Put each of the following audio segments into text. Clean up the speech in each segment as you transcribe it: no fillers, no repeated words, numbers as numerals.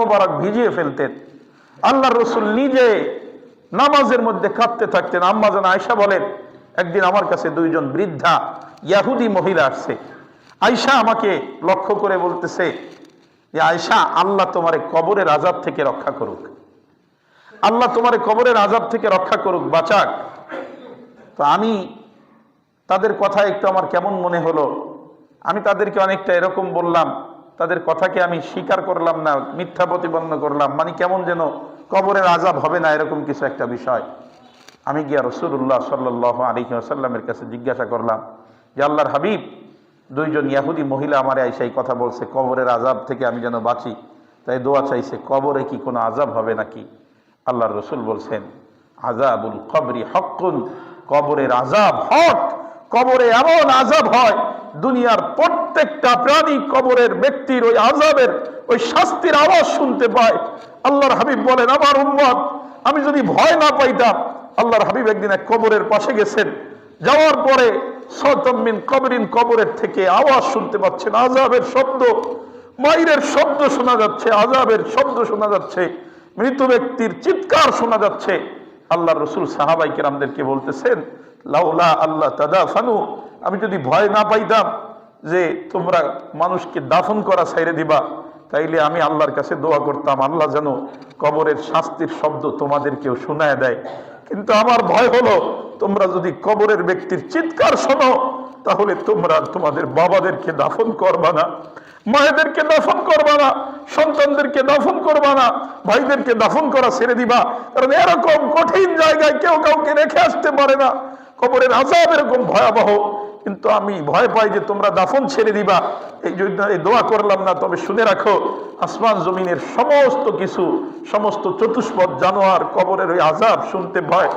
মোবারক ভিজিয়ে ফেলতেন। আল্লাহর রাসূল নিজে নামাজের মধ্যে কাঁদতে থাকতেন। আম্মা জান আয়েশা বলেন, একদিন আমার কাছে দুইজন বৃদ্ধা ইহুদি মহিলা আসছে। আয়েশা আমাকে লক্ষ্য করে বলতেছে যে, আয়েশা, আল্লাহ তোমারে কবরের আযাব থেকে রক্ষা করুক, আল্লাহ তোমারে কবরের আযাব থেকে রক্ষা করুক, বাঁচাক। তো আমি তাদের কথা একটু আমার কেমন মনে হলো, আমি তাদেরকে অনেকটা এরকম বললাম, তাদের কথাকে আমি স্বীকার করলাম না, মিথ্যা প্রতিপন্ন করলাম, মানে কেমন যেন কবরের আযাব হবে না এরকম কিছু একটা বিষয়। আমি গিয়া রাসূলুল্লাহ সাল্লাল্লাহু আলাইহি ওয়াসাল্লামের কাছে জিজ্ঞাসা করলাম যে, আল্লাহর হাবিব, দুইজন ইহুদি মহিলা আমারে আইসা এই কথা বলছে, কবরের আযাব থেকে আমি যেন বাঁচি, তাই দোয়া চাইছে, কবরে কি কোনো আযাব হবে নাকি? আল্লাহর রাসূল বলছেন, আযাবুল কবরি হক্কুন, কবরের আযাব হক। কবরে এমন আযাব হয়, দুনিয়ার প্রত্যেকটা প্রাণী কবরের ব্যক্তির ওই আযাবের, ওই শাস্তির আওয়াজ শুনতে পায়। আল্লাহর হাবিব বলেন, আমার উম্মত, আমি যদি ভয় না পাইতাম। আল্লাহর হাবিব একদিন এক কবরের পাশে গেছেন, যাওয়ার পরে সতমিন কবরিন, কবরের থেকে আওয়াজ শুনতে পাচ্ছেন, আযাবের শব্দ, মাইরের শব্দ শোনা যাচ্ছে, আযাবের শব্দ শোনা যাচ্ছে, মৃত ব্যক্তির চিৎকার শোনা যাচ্ছে। আল্লাহর রাসূল সাহাবায়ে কেরামদেরকে বলতেছেন, লাউলা আল্লাহ তাদাফানু, আমি যদি ভয় না পাইতাম যে তোমরা মানুষকে দাফন করা ছাইরে দিবা, তাইলে আমি আল্লাহর কাছে দোয়া করতাম, আল্লাহ যেন কবরের শাস্তির শব্দ তোমাদেরকেও শোনায় দেয়। কিন্তু আমার ভয় হলো, তোমরা যদি কবরের ব্যক্তির চিৎকার শোনো, তাহলে তোমরা তোমাদের বাবাদেরকে দাফন করবা না, মায়েদেরকে দাফন করবা না, সন্তানদেরকে দাফন করবা না, ভাইদেরকে দাফন করা ছেড়ে দিবা। কারণ এরকম কঠিন জায়গায় কেউ কাউকে রেখে আসতে পারে না, কবরের আযাব এরকম ভয়াবহ। কিন্তু আমি ভয় পাই যে তোমরা দাফন ছেড়ে দিবা, এই জন্য এই দোয়া করলাম না। তবে শুনে রাখো, আসমান জমিনের সমস্ত কিছু, সমস্ত চতুষ্পদ জানোয়ার কবরের ওই আযাব শুনতে পায়।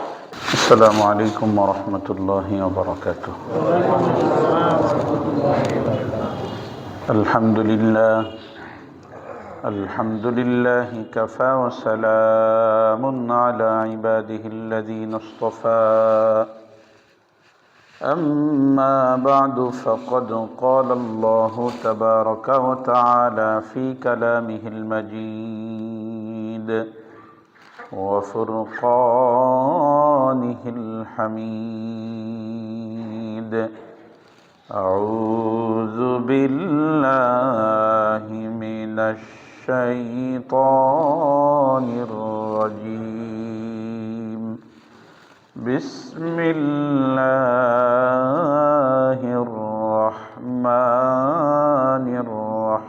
আসসালামু আলাইকুম ওয়া রাহমাতুল্লাহি ওয়া বারাকাতুহু। আলহামদুলিল্লাহ, আলহামদুলিল্লাহি কাফা ওয়া সালামুন আলা ইবাদিহিল্লাযীনা ইসতাফা। أما بعد فقد قال الله تبارك وتعالى في كلامه المجيد وفرقانه الحميد. أعوذ بالله من الشيطان الرجيم. بسم الله الرحمن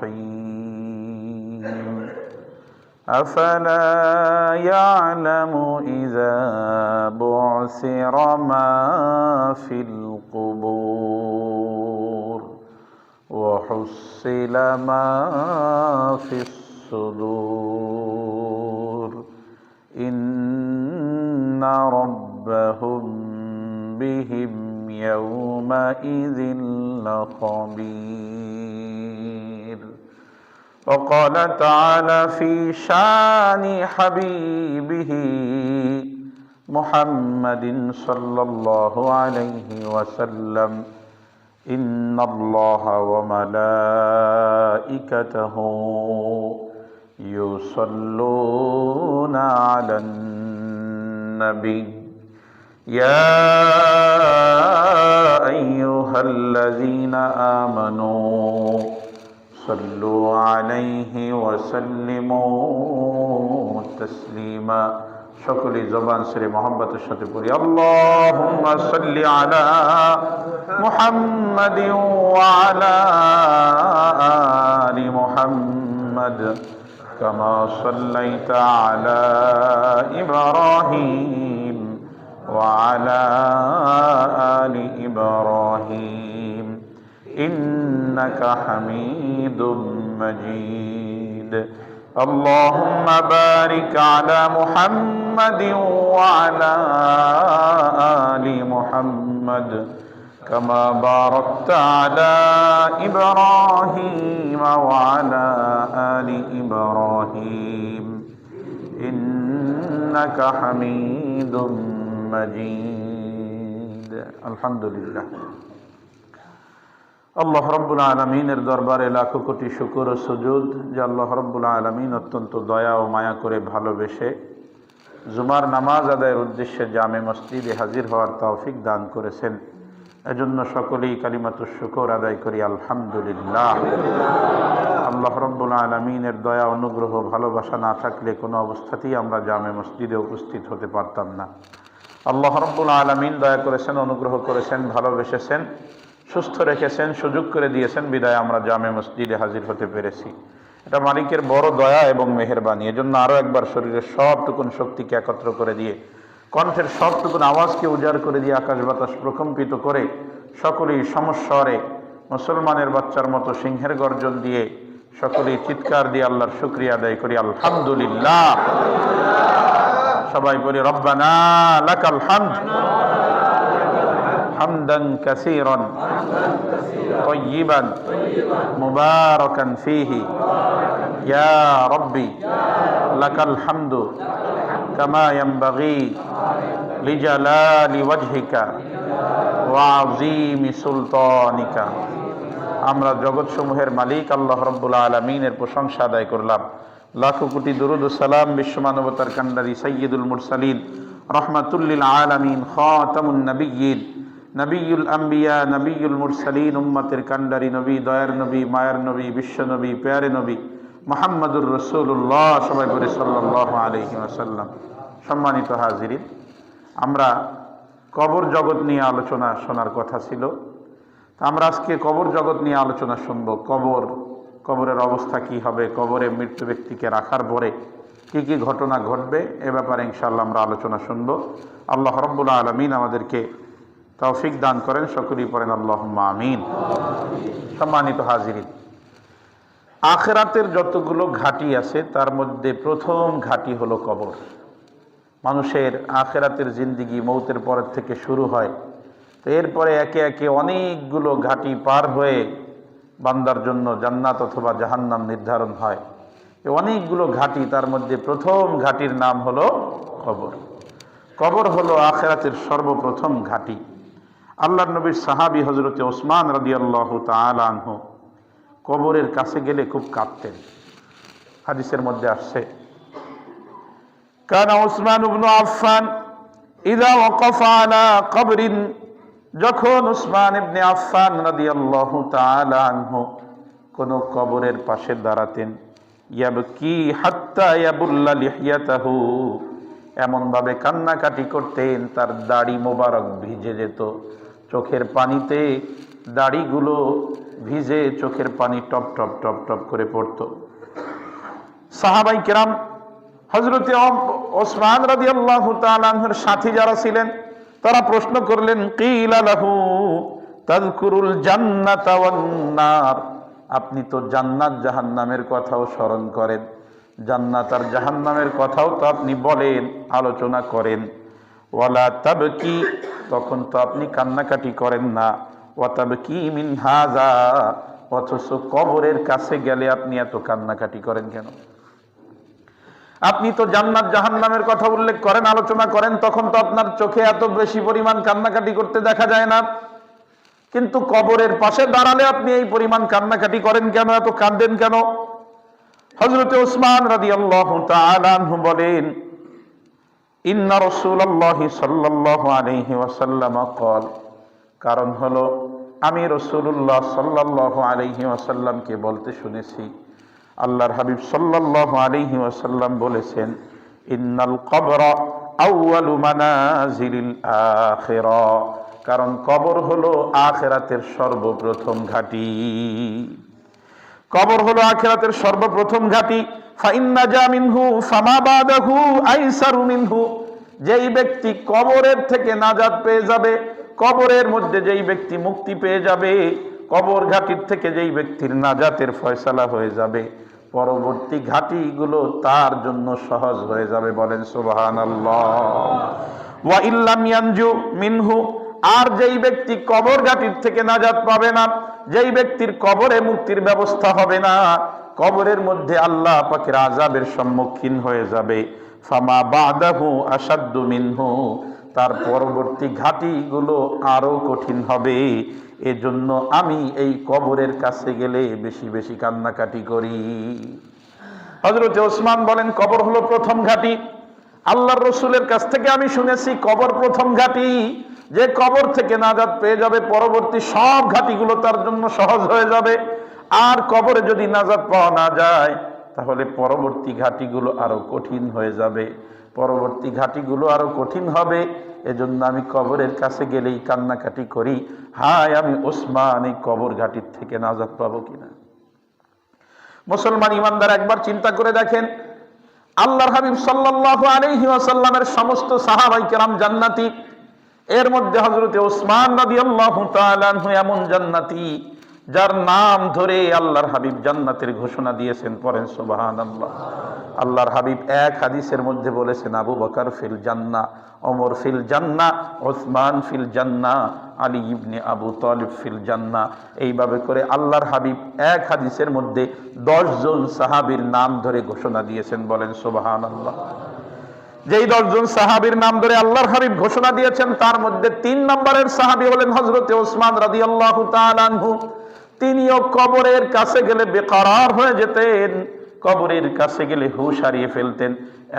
الرحيم. أفلا يعلم إذا بعثر ما في القبور وحصل ما في الصدور إن ربهم بهم يومئذ لخبير. وقال تعالى في شان حبيبه محمد صلى الله عليه وسلم إن الله وملائكته يصلون على النبي يا أيها الذين آمنوا صلوا عليه وسلموا تسليما. সকলে জবান ছেড়ে মহব্বতের সাথে পড়ি, আল্লাহুম্মা সাল্লি আলা মুহাম্মাদিন ওয়া আলা আলি মুহাম্মাদ কামা সাল্লাইতা আলা ইব্রাহিম ওয়া আলা আলি ইব্রাহিম ইন্নাকা হামিদুম মাজিদ. اللهم بارك على محمد وعلى آل محمد كما باركت على إبراهيم وعلى آل إبراهيم إنك حميد مجيد. الحمد لله. আল্লাহ রাব্বুল আলামিনের দরবারে লাখো কোটি শুকর ও সুজুদ যে আল্লাহ রাব্বুল আলামিন অত্যন্ত দয়া ও মায়া করে ভালোবেসে জুমার নামাজ আদায়ের উদ্দেশ্যে জামে মসজিদে হাজির হওয়ার তৌফিক দান করেছেন। এজন্য সকলেই কালিমাতুশ শুকর আদায় করি আলহামদুলিল্লাহ। আল্লাহ রাব্বুল আলামিনের দয়া অনুগ্রহ ভালোবাসা না থাকলে কোনো অবস্থাতেই আমরা জামে মসজিদে উপস্থিত হতে পারতাম না। আল্লাহ রাব্বুল আলামিন দয়া করেছেন, অনুগ্রহ করেছেন, ভালোবেসেছেন, সুস্থ রেখেছেন, সুযোগ করে দিয়েছেন, বিদায় আমরা জামে মসজিদে হাজির হতে পেরেছি। এটা মালিকের বড় দয়া এবং মেহেরবানি। এজন্য আরও একবার শরীরের সবটুকুন শক্তিকে একত্র করে দিয়ে, কণ্ঠের সবটুকুন আওয়াজকে উজাড় করে দিয়ে, আকাশ বাতাস প্রকম্পিত করে সকলেই সমস্বরে মুসলমানের বাচ্চার মতো সিংহের গর্জন দিয়ে সকলেই চিৎকার দিয়ে আল্লাহর শুকরিয়া আদায় করি আলহামদুলিল্লাহ। সবাই বলি রব্বানা লাকাল হামদ হামদান কাসীরান তাইয়িবান মুবারাকান ফীহি ইয়া রাব্বি লাকাল হামদু কামা ইয়ানবাগী লিজালালি ওয়াজহিকা ওয়া আযীমি সুলতানিকা। আমরা জগৎসমূহের মালিক আল্লাহ রাব্বুল আলামিনের প্রশংসা আদায় করলাম। লাখো কোটি দরুদ ও সালাম বিশ্বমানবতার কান্ডারি সাইয়্যিদুল মুরসালিন রাহমাতুল লিল আলামিন খাতামুন নবিয়্যিন নবিয়ুল আম্বিয়া নবিয়ুল মুরসালিন উম্মতের কান্ডারি নবী, দয়ার নবী, মায়ার নবী, বিশ্ব নবী, প্যারে নবী মুহাম্মদুর রাসূলুল্লাহ, সবাই বলে সাল্লাল্লাহু আলাইহি ওয়াসাল্লাম। সম্মানিত হাজিরিন, আমরা কবর জগৎ নিয়ে আলোচনা শোনার কথা ছিল। আমরা আজকে কবর জগৎ নিয়ে আলোচনা শুনব। কবরের অবস্থা কি হবে, কবরে মৃত্যু ব্যক্তিকে রাখার পরে কি কি ঘটনা ঘটবে, এ ব্যাপারে ইনশাআল্লাহ আমরা আলোচনা শুনব। আল্লাহ রাব্বুল আলামিন আমাদেরকে তৌফিক দান করেন, সকলেই পড়েন আল্লাহুম্মা আমিন। সম্মানিত হাজিরিন, আখিরাতের যতগুলো ঘাঁটি আছে তার মধ্যে প্রথম ঘাঁটি হলো কবর। মানুষের আখিরাতের জিন্দিগি মৌতের পরের থেকে শুরু হয়। তো এরপরে একে একে অনেকগুলো ঘাঁটি পার হয়ে বান্দার জন্য জান্নাত অথবা জাহান্নাম নির্ধারণ হয়। এই অনেকগুলো ঘাঁটি, তার মধ্যে প্রথম ঘাঁটির নাম হলো কবর। কবর হলো আখিরাতের সর্বপ্রথম ঘাঁটি। আল্লাহর নবীর সাহাবী হযরতে ওসমান রাদিয়াল্লাহু তাআলা আনহু কবরের কাছে গেলে খুব কাঁদতেন। হাদিসের মধ্যে আসছে, কানা উসমান ইবনে আফফান ইযা ওয়াকাফা আলা কবরিন, যখন উসমান ইবনে আফফান রাদিয়াল্লাহু তাআলা আনহু কোন কবরের পাশে দাঁড়াতেন, ইয়াবকি হাত্তা ইয়াবুল্লা লিহিয়াতাহু, এমন ভাবে কান্নাকাটি করতেন তার দাড়ি মোবারক ভিজে যেত। চোখের পানিতে দাড়িগুলো ভিজে চোখের পানি টপ টপ টপ টপ করে পড়তো। সাহাবাই কেরাম হযরতে ওসমান রাদিয়াল্লাহু তাআলা আনহুর সাথী যারা ছিলেন তারা প্রশ্ন করলেন, কিলা লাহু তাযকুরুল জান্নাতা ওয়ান নার, আপনি তো জান্নাত জাহান্নামের কথাও স্মরণ করেন, জান্নাত আর জাহান্নামের কথাও তো আপনি বলেন, আলোচনা করেন। ওয়ালা তাবকি, তখন তো আপনি কান্নাকাটি করেন না। ওয়া তাবকি মিন হাযা, অথচ কবরের কাছে গেলে আপনি এত কান্নাকাটি করেন কেন? আপনি তো জান্নাত জাহান্নামের কথা উল্লেখ করেন, আলোচনা করেন, তখন তো আপনার চোখে এত বেশি পরিমাণ কান্নাকাটি করতে দেখা যায় না, কিন্তু কবরের পাশে দাঁড়ালে আপনি এই পরিমাণ কান্নাকাটি করেন কেন, এত কাঁদেন কেন? হযরতে ওসমান রাদিয়াল্লাহু তাআলা আনহু বলেন, ইন্না রাসূলুল্লাহি সাল্লাল্লাহু আলাইহি ওয়াসাল্লাম ক্বাল, কারণ হলো আমি রাসূলুল্লাহ সাল্লাল্লাহু আলাইহি ওয়াসাল্লামকে বলতে শুনেছি, আল্লাহর হাবিব সাল্লাল্লাহু আলাইহি ওয়াসাল্লাম বলেছেন, ইন্নাল কবরা আউয়ালু মানাজিলিল আখিরাহ, কারণ কবর হলো আখিরাতের সর্বপ্রথম ঘাঁটি। কবর হলো আখিরাতের সর্বপ্রথম ঘাঁটি। ফাইন্না জা মিনহু ফামা বাদাহু আইসারু মিনহু, যেই ব্যক্তি কবরের থেকে নাজাত পেয়ে যাবে, কবরের মধ্যে যেই ব্যক্তি মুক্তি পেয়ে যাবে, কবর ঘাটির থেকে যেই ব্যক্তির নাজাতের ফয়সালা হয়ে যাবে, পরবর্তী ঘাটিগুলো তার জন্য সহজ হয়ে যাবে। বলেন সুবহানাল্লাহ। ওয়া ইল্লাম ইয়ানজু মিনহু, আর যেই ব্যক্তি কবর ঘাটির থেকে নাজাত পাবে না, যেই ব্যক্তির কবরে মুক্তির ব্যবস্থা হবে না, কবরের মধ্যে আল্লাহ পাকের আযাবের সম্মুখীন হয়ে যাবে, ফামা বাদাহু আশাদ্দু মিনহু, তার পরবর্তী ঘাটিগুলো আরো কঠিন হবে। এজন্য আমি এই কবরের কাছে গেলে বেশি বেশি কান্নাকাটি করি। হযরত ওসমান বলেন, কবর হলো প্রথম ঘাঁটি। আল্লাহর রসুলের কাছ থেকে আমি শুনেছি কবর প্রথম ঘাঁটি। যে কবর থেকে নাজাত পেয়ে যাবে, পরবর্তী সব ঘাঁটিগুলো তার জন্য সহজ হয়ে যাবে। আর কবরে যদি নাজাত পাওয়া না যায়, তাহলে পরবর্তী ঘাঁটিগুলো আরো কঠিন হয়ে যাবে, পরবর্তী ঘাঁটিগুলো আরো কঠিন হবে। এজন্য আমি কবরের কাছে গেলেই কান্নাকাটি করি, হায় আমি ওসমান এই কবর ঘাঁটির থেকে নাজাত পাবো কিনা। মুসলমান ইমানদার একবার চিন্তা করে দেখেন, আল্লাহর হাবিব সাল্লাল্লাহু আলাইহি ওয়াসাল্লামের সমস্ত সাহাবায়ে কেরাম জান্নাতি, এর মধ্যে হযরতে ওসমান রাদিয়াল্লাহু তাআলা আনহু এমন জান্নাতি যার নাম ধরে আল্লাহর হাবিব জান্নাতের ঘোষণা দিয়েছেন। পড়েন সুবহানাল্লাহ। আল্লাহর হাবিব এক হাদিসের মধ্যে বলেছেন, আবু বকর ফিল জান্নাহ, ওমর ফিল জান্নাহ, ওসমান ফিল জান্নাহ, আলী ইবনে আবু তালিব ফিল জান্নাহ। এইভাবে করে আল্লাহর হাবিব এক হাদিসের মধ্যে 10 জন সাহাবীর নাম ধরে ঘোষণা দিয়েছেন। বলেন সুবহানাল্লাহ। যেই 10 জন সাহাবীর নাম ধরে আল্লাহর হাবিব ঘোষণা দিয়েছেন, তার মধ্যে 3 নম্বরের সাহাবী হলেন হযরতে ওসমান রাদিয়াল্লাহু তাআলা আনহু। তিনিও কবরের কাছে গেলে বেকরার হয়ে যেতেন, কবরের কাছে গেলে হুঁশ হারিয়ে ফেলতেন,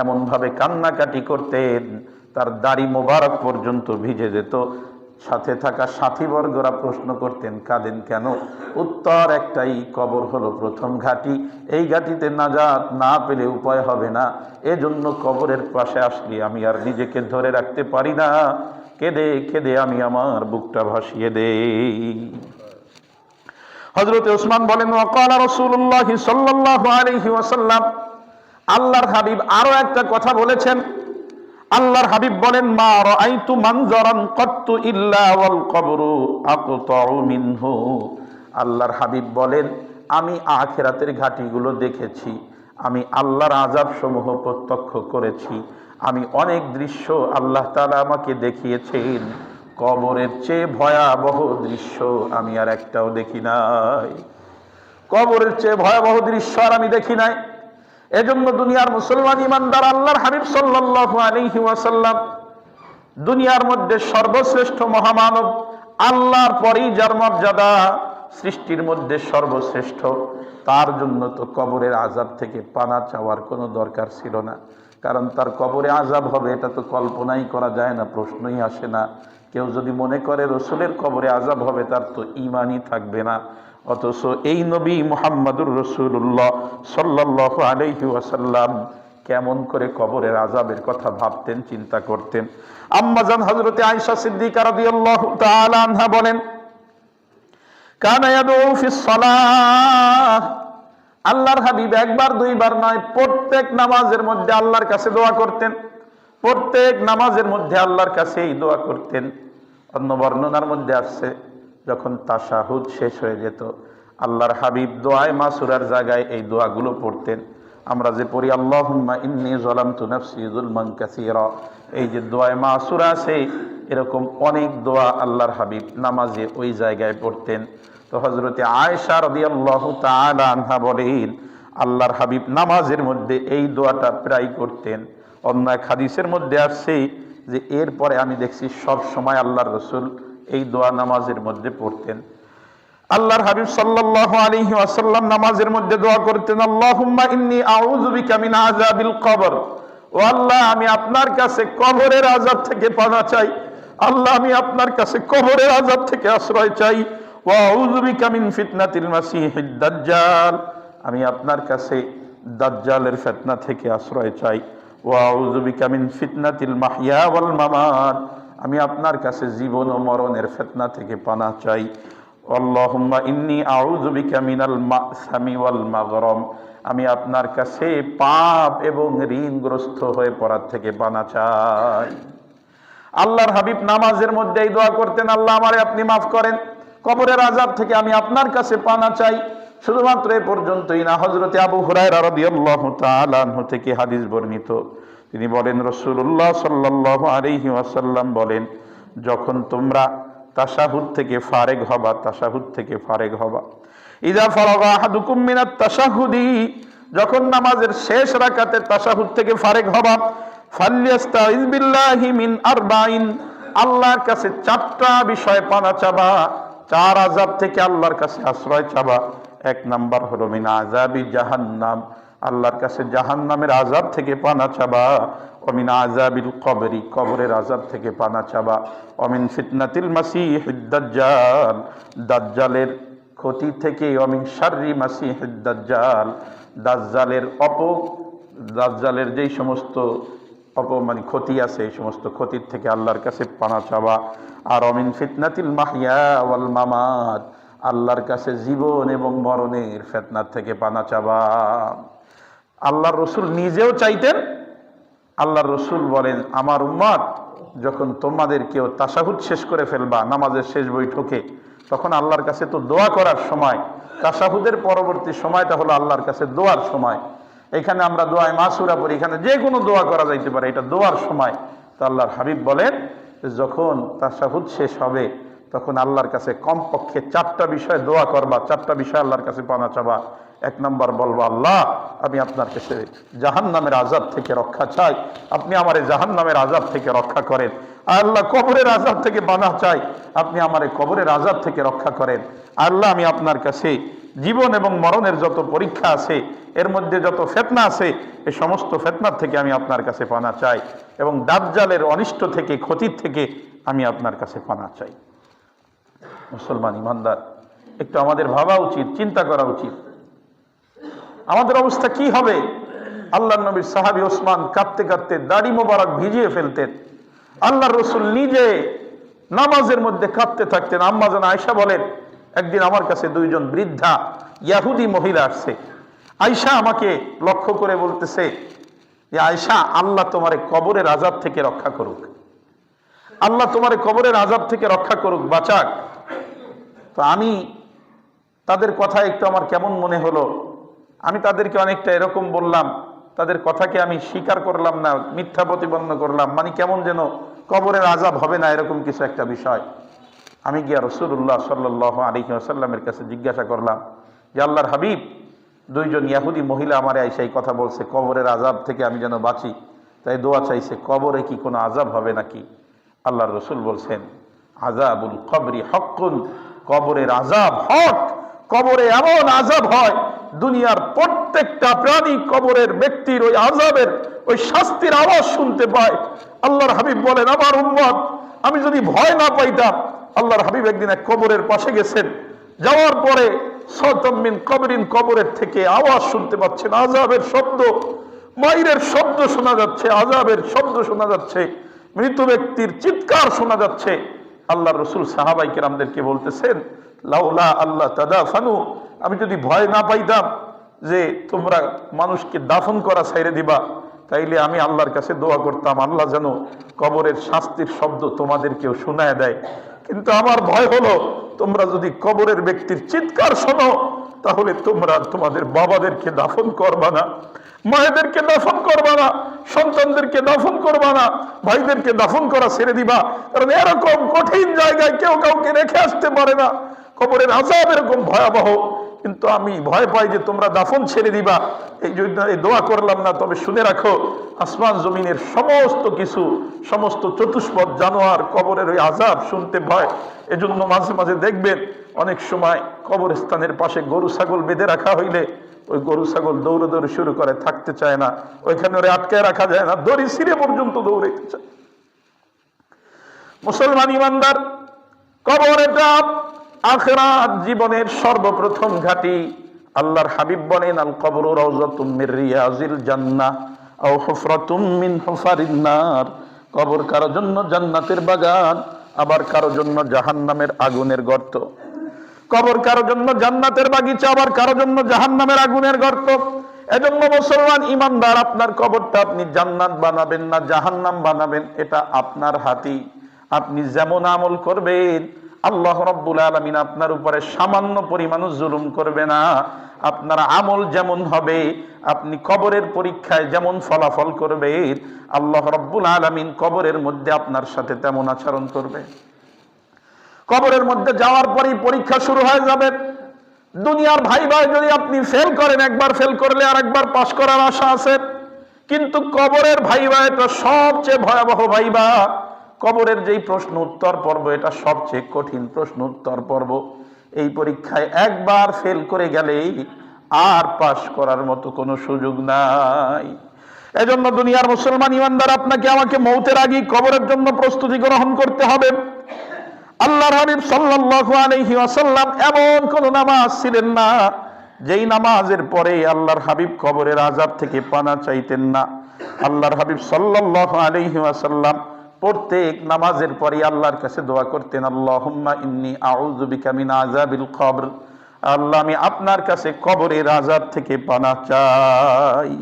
এমন ভাবে কান্নাকাটি করতেন তার দাড়ি মোবারক পর্যন্ত ভিজে যেত। সাথে থাকা সাথীবর্গরা প্রশ্ন করতেন, কাঁদেন কেন? উত্তর একটাই, কবর হলো প্রথম ঘাঁটি, এই ঘাঁটিতে নাজাত না পেলে উপায় হবে না। এজন্য কবরের পাশে আসলে আমি আর নিজেকে ধরে রাখতে পারি না, কেঁদে কেঁদে আমি আমার বুকটা ভাসিয়ে দেই। হযরত ওসমান বলেন, ওয়াকালা রাসূলুল্লাহ সাল্লাল্লাহু আলাইহি ওয়াসাল্লাম, আল্লাহর হাবিব আরো একটা কথা বলেছেন। আল্লাহর হাবিব বলেন, মা রাআইতু মানজারান কাত্তু ইল্লা ওয়াল কবরু আকতাউ মিনহু। আল্লাহর হাবিব বলেন, আমি আখিরাতের ঘাঁটিগুলো দেখেছি, আমি আল্লাহর আযাব সমূহ প্রত্যক্ষ করেছি, আমি অনেক দৃশ্য আল্লাহ তাআলা আমাকে দেখিয়েছেন, কবরের চেয়ে ভয়াবহ দৃশ্য আমি আর একটাও দেখি নাই। কবরের চেয়ে ভয়াবহ দৃশ্য আর আমি দেখি নাই। এজন্য দুনিয়ার মুসলমান ইমানদার, আল্লাহর হাবিব সাল্লাল্লাহু আলাইহি ওয়াসাল্লাম দুনিয়ার মধ্যে সর্বশ্রেষ্ঠ মহামানব, আল্লাহর পরেই যার মর্যাদা, সৃষ্টির মধ্যে সর্বশ্রেষ্ঠ, তার জন্য তো কবরের আযাব থেকে পানা চাওয়ার কোনো দরকার ছিল না। কারণ তার কবরে আযাব হবে এটা তো কল্পনাই করা যায় না, প্রশ্নই আসে না। কেউ যদি মনে করে রসুলের কবরে আযাব হবে, তার তো ঈমানই থাকবে না। অথচ এই নবী মুহাম্মদুর রাসূলুল্লাহ সাল্লাল্লাহু আলাইহি ওয়াসাল্লাম কেমন করে কবরের আযাবের কথা ভাবতেন, চিন্তা করতেন। আম্মা জান হযরতে আয়েশা সিদ্দিকা রাদিয়াল্লাহু তাআলা আনহা বলেন, কানা ইয়াদউ ফিস সালাহ, আল্লাহর হাবিব একবার দুইবার নয়, প্রত্যেক নামাজের মধ্যে আল্লাহর কাছে দোয়া করতেন, প্রত্যেক নামাজের মধ্যে আল্লাহর কাছে এই দোয়া করতেন। অন্য বর্ণনার মধ্যে আসছে, যখন তাশাহুদ শেষ হয়ে যেত, আল্লাহর হাবিব দোয়ায়ে মাসুরার জায়গায় এই দোয়াগুলো পড়তেন। আমরা যে পড়ি, আল্লাহুম্মা ইন্নী যালামতু নাফসি যুলমান কাসীরা, এই যে দোয়ায়ে মাসুরা আছে, এরকম অনেক দোয়া আল্লাহর হাবিব নামাজে ওই জায়গায় পড়তেন। তো হযরতে আয়েশা রাদিয়াল্লাহু তাআলা আনহা বলেন, আল্লাহর হাবিব নামাজের মধ্যে এই দোয়াটা প্রায় করতেন। অন্য এক হাদিসের মধ্যে আসছে যে এরপরে আমি দেখছি সব সময় আল্লাহর রাসূল এই দোয়া নামাজের মধ্যে পড়তেন। আল্লাহর হাবিব সাল্লাল্লাহু আলাইহি ওয়াসাল্লাম নামাজের মধ্যে দোয়া করতেন, আল্লাহুম্মা ইন্নী আউযু বিকা মিন আযাবিল কবর, ও আল্লাহ আমি আপনার কাছে কবরের আযাব থেকে পানা চাই, আল্লাহ আমি আপনার কাছে কবরের আযাব থেকে আশ্রয় চাই। ওয়া আউযু বিকা মিন ফিতনাতিল মাসিহিদ দাজ্জাল, আমি আপনার কাছে দাজ্জালের ফিতনা থেকে আশ্রয় চাই। ওয়া আউযু বিকা মিন ফিতনাতিল মাহইয়া ওয়াল মামাত, আমি আপনার কাছে জীবন ও মরণের ফিতনা থেকে পানাহ চাই। আল্লাহুম্মা ইন্নী আউযু বিকা মিনাল মাসামি ওয়াল মাগরাম, আমি আপনার কাছে পাপ এবং ঋণগ্রস্ত হয়ে পড়ার থেকে পানাহ চাই। আল্লাহর হাবিব নামাজের মধ্যে এই দোয়া করতেন, আল্লাহ আমারে আপনি মাফ করেন, কবরের আযাব থেকে আমি আপনার কাছে পানাহ চাই। শুধুমাত্র এ পর্যন্তই না, হযরতে আবু হুরায়রা রাদিয়াল্লাহু তাআলা আনহু থেকে হাদিস বর্ণিত, তিনি বলেন, রাসূলুল্লাহ সাল্লাল্লাহু আলাইহি ওয়াসাল্লাম বলেন, যখন তোমরা তাশাহুদ থেকে ফারেগ হবা, তাশাহুদ থেকে ফারেগ হবা, ইযা ফারাগা আহাদুকুম মিনাত তাশাহুদি, যখন নামাজের শেষ রাকাতে তাশাহুদ থেকে ফারেগ হবা, ফালইস্তাইজ বিল্লাহি মিন আরবাইন, আল্লাহর কাছে 4টা বিষয় পানা চাবা। চার আযাব থেকে আল্লাহর কাছে আশ্রয় চাবা। এক নাম্বার হলো মিন আযাবি জাহান্নাম, আল্লাহর কাছে জাহান্নামের আযাব থেকে পানা চাবা। ওয়া মিন আযাবিল কবরি, কবরের আযাব থেকে পানা চাবা। ওয়া মিন ফিতনাতিল মাসিহিদ দাজ্জাল, দাজ্জালের ক্ষতি থেকে। ওয়া মিন শাররি মাসিহিদ দাজ্জাল, দাজ্জালের যেই সমস্ত মানে ক্ষতি আছে এই সমস্ত ক্ষতির থেকে আল্লাহর কাছে পানা চাওয়া। আর অমিন ফিতনাতিল মাহইয়া ওয়াল মামাত, আল্লাহর কাছে জীবন এবং মরণের ফিতনার থেকে পানা চাওয়া। আল্লাহর রসুল নিজেও চাইতেন। আল্লাহর রসুল বলেন, আমার উম্মত যখন তোমাদের কেউ তাশাহুদ শেষ করে ফেলবা, নামাজের শেষ বৈঠকে, তখন আল্লাহর কাছে তো দোয়া করার সময়, তাশাহুদের পরবর্তী সময়টা হলো আল্লাহর কাছে দোয়ার সময়। এখানে আমরা দোয়ায় মাসুরা পড়ি, এখানে যে কোনো দোয়া করা যাইতে পারে, এটা দোয়ার সময়। তো আল্লাহর হাবিব বলেন, যখন তাশাহুদ শেষ হবে তখন আল্লাহর কাছে কমপক্ষে 4টা বিষয় দোয়া করবা, 4টা বিষয় আল্লাহর কাছে পানা চাবা। এক নম্বর বলবো, আল্লাহ আমি আপনার কাছে জাহান্নামের আযাব থেকে রক্ষা চাই, আপনি আমারে জাহান্নামের আযাব থেকে রক্ষা করেন। আল্লাহ কবরের আযাব থেকে পানা চাই, আপনি আমারে কবরের আযাব থেকে রক্ষা করেন। আল্লাহ আমি আপনার কাছে জীবন এবং মরণের যত পরীক্ষা আছে, এর মধ্যে যত ফিতনা আছে, এই সমস্ত ফিতনার থেকে আমি আপনার কাছে পানা চাই, এবং দাজ্জালের অনিষ্ট থেকে, ক্ষতির থেকে আমি আপনার কাছে পানা চাই। মুসলমান ইমানদার, একটু আমাদের ভাবা উচিত, চিন্তা করা উচিত, আমাদের অবস্থা কি হবে। আল্লাহর নবীর সাহাবী ওসমান কাঁদতে কাঁদতে দাড়ি মোবারক ভিজিয়ে ফেলতেন। আল্লাহর রসুল নিজে নামাজের মধ্যে কাঁদতে থাকতেন। আম্মা জান আয়েশা বলেন, একদিন আমার কাছে 2জন বৃদ্ধা ইয়াহুদি মহিলা আসছে। আয়েশা আমাকে লক্ষ্য করে বলতেছে যে, আয়েশা, আল্লাহ তোমারে কবরের আযাব থেকে রক্ষা করুক, আল্লাহ তোমারে কবরের আযাব থেকে রক্ষা করুক, বাঁচাক। তো আমি তাদের কথা একটু আমার কেমন মনে হলো, আমি তাদেরকে অনেকটা এরকম বললাম, তাদের কথাকে আমি স্বীকার করলাম না, মিথ্যা প্রতিপন্ন করলাম, মানে কেমন যেন কবরের আযাব হবে না এরকম কিছু একটা বিষয়। আমি গিয়া রাসূলুল্লাহ সাল্লাল্লাহু আলাইহি ওয়াসাল্লামের কাছে জিজ্ঞাসা করলাম যে, আল্লাহর হাবিব, 2জন ইয়াহুদি মহিলা আমারে আইসা এই কথা বলছে, কবরের আযাব থেকে আমি যেন বাঁচি, তাই দোয়া চাইছে, কবরে কি কোনো আযাব হবে নাকি? আল্লাহর রসুল বলছেন, আযাবুল কবরি হক্কুন, কবরের আযাব হক। কবরে এমন আযাব হয়, দুনিয়ার প্রত্যেকটা প্রাণী কবরের ব্যক্তির ওই আযাবের, ওই শাস্তির আওয়াজ শুনতে পায়। আল্লাহর হাবিব বলেন, আমার উম্মত, আমি যদি ভয় না পাইতাম। আল্লাহর হাবিব একদিন এক কবরের পাশে গেছেন, যাওয়ার পরে সওতাম মিন কবরিন, কবরের থেকে আওয়াজ শুনতে পাচ্ছেন, আযাবের শব্দ, মাইরের শব্দ শোনা যাচ্ছে, আযাবের শব্দ শোনা যাচ্ছে, মৃত ব্যক্তির চিৎকার শোনা যাচ্ছে। আল্লাহর রাসূল সাহাবায়ে কেরামদেরকে বলতেছেন, লাউলা আল্লাহ তাদাফানু, আমি যদি ভয় না পাইতাম যে তোমরা মানুষকে দাফন করা ছাইরে দিবা, তাইলে আমি আল্লাহর কাছে দোয়া করতাম, আল্লাহ যেন কবরের শাস্তির শব্দ তোমাদেরকেও শোনায় দেয়। কিন্তু আমার ভয় হলো, তোমরা যদি কবরের ব্যক্তির চিৎকার শোনো, তাহলে তোমরা তোমাদের বাবাদেরকে দাফন করবা না, মায়েদেরকে দাফন করবা না, সন্তানদেরকে দাফন করবা না, ভাইদেরকে দাফন করা ছেড়ে দিবা। কারণ এরকম কঠিন জায়গায় কেউ কাউকে রেখে আসতে পারে না, কবরের আযাব এরকম ভয়াবহ। কিন্তু আমি ভয় পাই যে তোমরা দাফন ছেড়ে দিবা, এই জন্য এই দোয়া করলাম না। তবে শুনে রাখো, আসমান জমিনের সমস্ত কিছু, সমস্ত চতুষ্পদ জানোয়ার কবরের ওই আযাব শুনতে ভয়। এজন্য মাঝে মাঝে দেখবেন, অনেক সময় কবরস্থানের পাশে গরু ছাগল বেঁধে রাখা হইলে ওই গরু ছাগল দৌড়ে শুরু করে, থাকতে চায় না, ওইখানে ওরে আটকায় রাখা যায় না, দড়ি ছিঁড়ে পর্যন্ত দৌড়াইতে চায়। মুসলমান ইমানদার, কবর এটা আখিরাত জীবনের সর্বপ্রথম ঘাঁটি। আল্লাহর হাবিব বলেন, আল কবরু রাউযাতুম মির রিয়াজিল জান্নাহ আও হুফরাতুম মিন হুফারিন নার। কবর কারো জন্য জান্নাতের বাগান, আবার কারো জন্য জাহান্নামের আগুনের গর্ত। কবর কারো জন্য জান্নাতের বাগিচা, আবার কারো জন্য জাহান্নামের আগুনের গর্ত। এজন্য মুসলমান ইমানদার, আপনার কবরটা আপনি জান্নাত বানাবেন না জাহান্নাম বানাবেন, এটা আপনার হাতেই। আপনি যেমন আমল করবেন, আল্লাহ রাব্বুল আলামিন আপনার উপরে সামান্য পরিমাণও জুলুম করবে না। আপনার আমল যেমন হবে, আপনি কবরের পরীক্ষায় যেমন ফলাফল করবেন, আল্লাহ রাব্বুল আলামিন কবরের মধ্যে আপনার সাথে তেমন আচরণ করবে। কবরের মধ্যে যাওয়ার পরেই পরীক্ষা শুরু হয়ে যাবে। দুনিয়ার ভাইবা যদি আপনি ফেল করেন, একবার ফেল করলে আর একবার পাস করার আশা আছে, কিন্তু কবরের ভাইবা এটা সবচেয়ে ভয়াবহ ভাইবা। কবরের যেই প্রশ্ন উত্তর পর্ব, এটা সবচেয়ে কঠিন প্রশ্ন উত্তর পর্ব। এই পরীক্ষায় একবার ফেল করে গেলেই আর পাশ করার মতো কোনো সুযোগ নাই। এজন্য দুনিয়ার মুসলমান ইমানদার, আপনাকে আমাকে মৌতের আগেই কবরের জন্য প্রস্তুতি গ্রহণ করতে হবে। আল্লাহর হাবিব সাল্লাল্লাহু আলাইহি ওয়াসাল্লাম এমন কোন নামাজ ছিলেন না যেই নামাজের পরে আল্লাহর হাবিব কবরের আযাব থেকে পানা চাইতেন না। আল্লাহর হাবিব সাল্লাল্লাহু আলাইহি ওয়াসাল্লাম প্রত্যেক নামাজের পরে আল্লাহর কাছে দোয়া করতেন, আল্লাহুম্মা ইন্নী আউযু বিকা মিন আযাবিল কবর। আল্লাহ, আমি আপনার কাছে কবরের আযাব থেকে পানা চাই।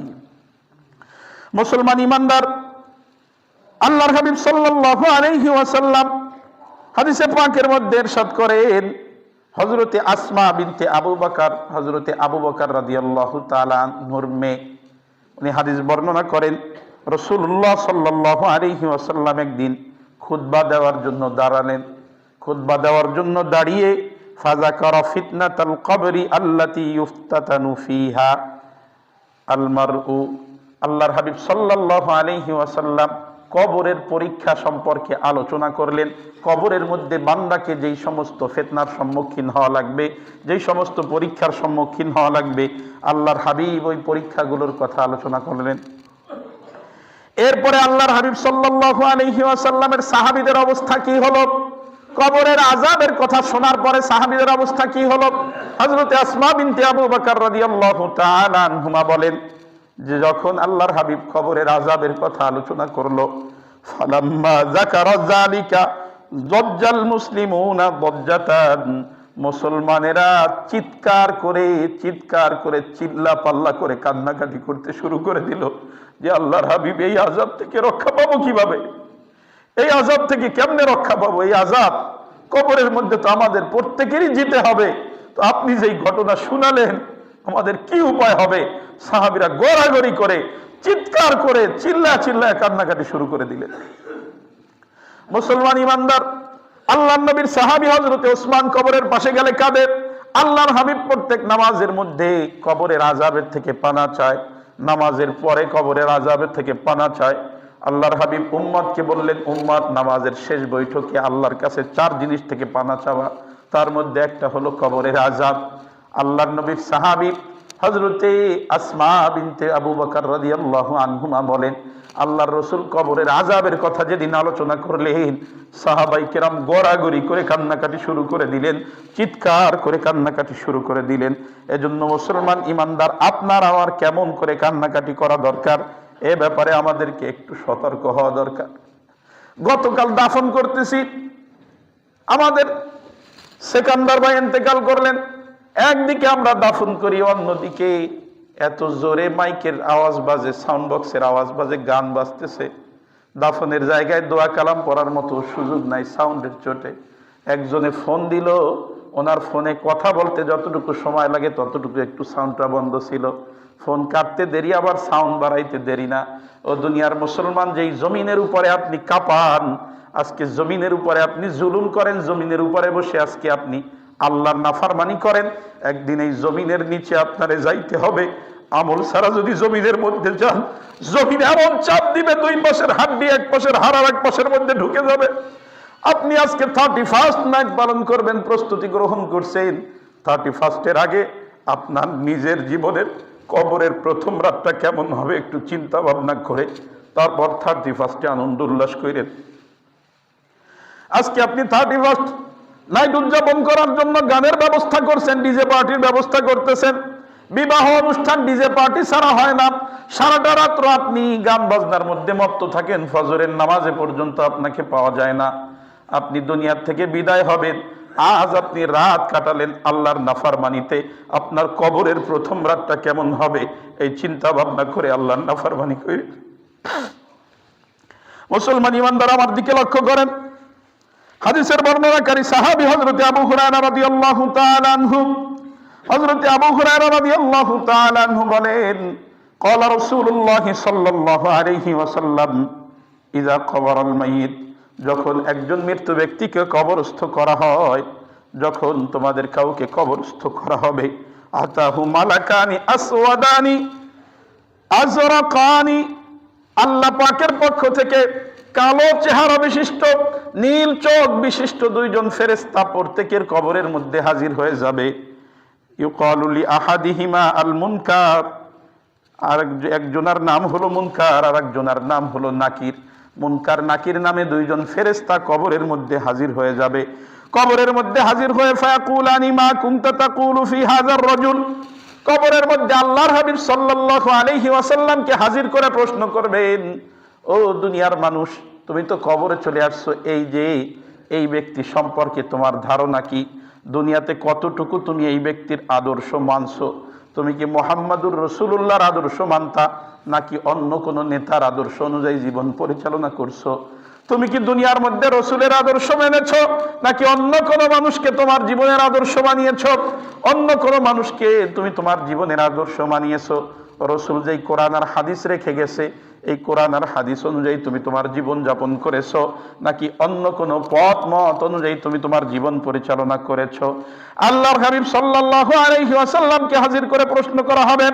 মুসলমান ইমানদার, আল্লাহর হাবিব সাল্লাল্লাহু আলাইহি ওয়াসাল্লাম হাদিসে পাকের মধ্যে ইরশাদ করেন, হযরতে আসমা বিনতে আবু বকর, হযরতে আবু বকর রাদিয়াল্লাহু তাআলা আনহুর মেয়ে, উনি হাদিস বর্ণনা করেন, রাসূলুল্লাহ সাল্লাল্লাহু আলাইহি ওয়াসাল্লাম একদিন খুতবা দেওয়ার জন্য দাঁড়ালেন। খুতবা দেওয়ার জন্য দাঁড়িয়ে ফাযাকারা ফিতনাতাল কবরি আল্লাতী ইফতাতানু ফিহা আল মারউ। আল্লাহর হাবিব সাল্লাল্লাহু আলাইহি ওয়াসাল্লাম কবরের পরীক্ষা সম্পর্কে আলোচনা করলেন। কবরের মধ্যে বান্দাকে যেই সমস্ত ফিতনার সম্মুখীন হওয়া লাগবে, যেই সমস্ত পরীক্ষার সম্মুখীন হওয়া লাগবে, আল্লাহর হাবিব ওই পরীক্ষাগুলোর কথা আলোচনা করলেন। এরপরে আল্লাহর হাবিব সাল্লাল্লাহু আলাইহি ওয়াসাল্লামের সাহাবীদের অবস্থা কি হলো? কবরের আযাবের কথা শোনার পরে সাহাবীদের অবস্থা কি হলো? হযরতে আসমা বিনতে আবু বকর রাদিয়াল্লাহু তাআলা আনহুমা বলেন যে যখন আল্লাহর হাবিব কবরের আযাবের কথা আলোচনা করলো, ফালাম্মা যাকারা যালিকা যাজ্জাল মুসলিমুনা যাজ্জাতান, মুসলমানেরা চিৎকার করে চিল্লা পাল্লা করে কান্নাকাটি করতে শুরু করে দিল যে আল্লাহর হাবিব, এই আযাব থেকে রক্ষা পাবো কিভাবে? এই আযাব থেকে কেমনে রক্ষা পাবো? এই আযাব কবরের মধ্যে তো আমাদের প্রত্যেকেরই যেতে হবে, তো আপনি যেই ঘটনা শুনালেন আমাদের কি উপায় হবে? সাহাবীরা গড়াগড়ি করে চিৎকার করে চিল্লায় কান্নাকাটি শুরু করে দিলেন। মুসলমান ইমানদার, আল্লাহর নবীর সাহাবী হযরতে ওসমান কবরের পাশে গেলে কাঁদে। আল্লাহর হাবিব প্রত্যেক নামাজের মধ্যে কবরের আযাবের থেকে পানা চায়, নামাজের পরে কবরের আযাবের থেকে পানা চায়। আল্লাহর হাবিব উম্মতকে বললেন, উম্মত, নামাজের শেষ বৈঠকে আল্লাহর কাছে 4 জিনিস থেকে পানা চাওয়া, তার মধ্যে একটা হলো কবরের আযাব। আল্লাহর নবীর সাহাবী হযরতে আসমা বিনতে আবু বকর রাদিয়াল্লাহু আনহুমা বলেন, আল্লাহর রাসূল কবরের আযাবের কথা যেদিন আলোচনা করলেন, সাহাবায়ে কেরাম গড়াগড়ি করে কান্নাকাটি শুরু করে দিলেন, চিৎকার করে কান্নাকাটি শুরু করে দিলেন। এজন্য মুসলমান ইমানদার, আপনার আমার কেমন করে কান্নাকাটি করা দরকার, এ ব্যাপারে আমাদেরকে একটু সতর্ক হওয়া দরকার। গতকাল দাফন করতেছি, আমাদের সেকান্দার ভাই ইন্তেকাল করলেন। একদিকে আমরা দাফন করি, অন্যদিকে এত জোরে মাইকের আওয়াজ বাজে, সাউন্ড বক্সের আওয়াজ বাজে, গান বাজতেছে। দাফনের জায়গায় দোয়া কালাম পড়ার মতো সুযোগ নাই সাউন্ডের চোটে। একজনে ফোন দিল, ওনার ফোনে কথা বলতে যতটুকু সময় লাগে ততটুকু একটু সাউন্ডটা বন্ধ ছিল। ফোন কাটতে দেরি, আবার সাউন্ড বাড়াইতে দেরি না। ও দুনিয়ার মুসলমান, যেই জমিনের উপরে আপনি কাঁপান, আজকে জমিনের উপরে আপনি জুলুম করেন, জমিনের উপরে বসে আজকে আপনি আল্লাহর নাফরমানি করেন, একদিন এই জমিনের নিচে আপনারে যাইতে হবে। আমল ছাড়া যদি জমিনের মধ্যে যান, জমিন এমন চাপ দিবে, 2 পাশের হাড্ডি এক পাশের হাড় আর এক পাশের মধ্যে ঢুকে যাবে। আপনি আজকে 31st নাইট পালন করবেন, প্রস্তুতি গ্রহণ করছেন। 31st-এর আগে আপনার নিজের জীবনের কবরের প্রথম রাতটা কেমন হবে একটু চিন্তা ভাবনা করে তারপর 31st-এ আনন্দ উল্লাস করেন। আজকে আপনি 31st নাইট উদযাপন করার জন্য গানের ব্যবস্থা করছেন, ডিজে পার্টির ব্যবস্থা করতেছেন। বিবাহ অনুষ্ঠান ডিজে পার্টি ছাড়া হয় না। সারাটা রাত্র আপনি গান বাজনার মধ্যে মত্ত থাকেন, ফজরের নামাজে পর্যন্ত আপনাকে পাওয়া যায় না। আপনি দুনিয়ার থেকে বিদায় হবেন, আজ আপনি রাত কাটালেন আল্লাহর নাফরমানিতে। আপনার কবরের প্রথম রাতটা কেমন হবে এই চিন্তা ভাবনা করে আল্লাহর নাফরমানি করে। মুসলমান ইমানদার, আমার দিকে লক্ষ্য করেন। হাদিসের বর্ণনাকারী সাহাবী হযরতে আবু হুরায়রা রাদিয়াল্লাহু তাআলা আনহু, হযরতে আবু হুরায়রা রাদিয়াল্লাহু তাআলা আনহু বলেন, ক্বালা রাসূলুল্লাহ সাল্লাল্লাহু আলাইহি ওয়াসাল্লাম, ইযা কবরাল মাইয়িত, যখন একজন মৃত ব্যক্তিকে কবরস্থ করা হয়, যখন তোমাদের কাউকে কবরস্থ করা হবে, আতাহু মালাকানি আসওয়াদানি আজরাকানি, আল্লাহ পাকের পক্ষ থেকে কালো চেহারা বিশিষ্ট, নীল চোখ বিশিষ্ট দুইজন ফেরেশতা প্রত্যেকের কবরের মধ্যে হাজির হয়ে যাবে। ইউকালু লি আহাদিহিমা আল মুনকার, আর একজনের নাম হলো মুনকার, আর একজনের নাম হলো নাকির। মুনকার নাকির নামে দুইজন ফেরেশতা কবরের মধ্যে হাজির হয়ে যাবে। কবরের মধ্যে হাজির হয়ে ফায়াকুলানি মা কুনতা তাকুলু ফি হাযার রাজুল, কবরের মধ্যে আল্লাহর হাবিব সাল্লাল্লাহু আলাইহি ওয়াসাল্লামকে হাজির করে প্রশ্ন করবেন, ও দুনিয়ার মানুষ, তুমি তো কবরে চলে আসছো, এই যে এই ব্যক্তি সম্পর্কে তোমার ধারণা কি? দুনিয়াতে কতটুকু তুমি এই ব্যক্তির আদর্শ মানছো? তুমি কি মুহাম্মাদুর রাসূলুল্লাহর আদর্শ মানতা, নাকি অন্য কোন নেতার আদর্শ অনুযায়ী জীবন পরিচালনা করছো? তুমি কি দুনিয়ার মধ্যে রসুলের আদর্শ মেনেছো, নাকি অন্য কোন মানুষকে তোমার জীবনের আদর্শ বানিয়েছো? অন্য কোন মানুষকে তুমি তোমার জীবনের আদর্শ মানিয়েছো? রসুল যেই কোরআন আর হাদিস রেখে গেছে, এই কোরআন আর হাদিস অনুযায়ী তুমি তোমার জীবন যাপন করেছো, নাকি অন্য কোন পথ মত অনুযায়ী তুমি তোমার জীবন পরিচালনা করেছো? আল্লাহর হাবিব সাল্লাল্লাহু আলাইহি ওয়াসাল্লামকে হাজির করে প্রশ্ন করা হবে,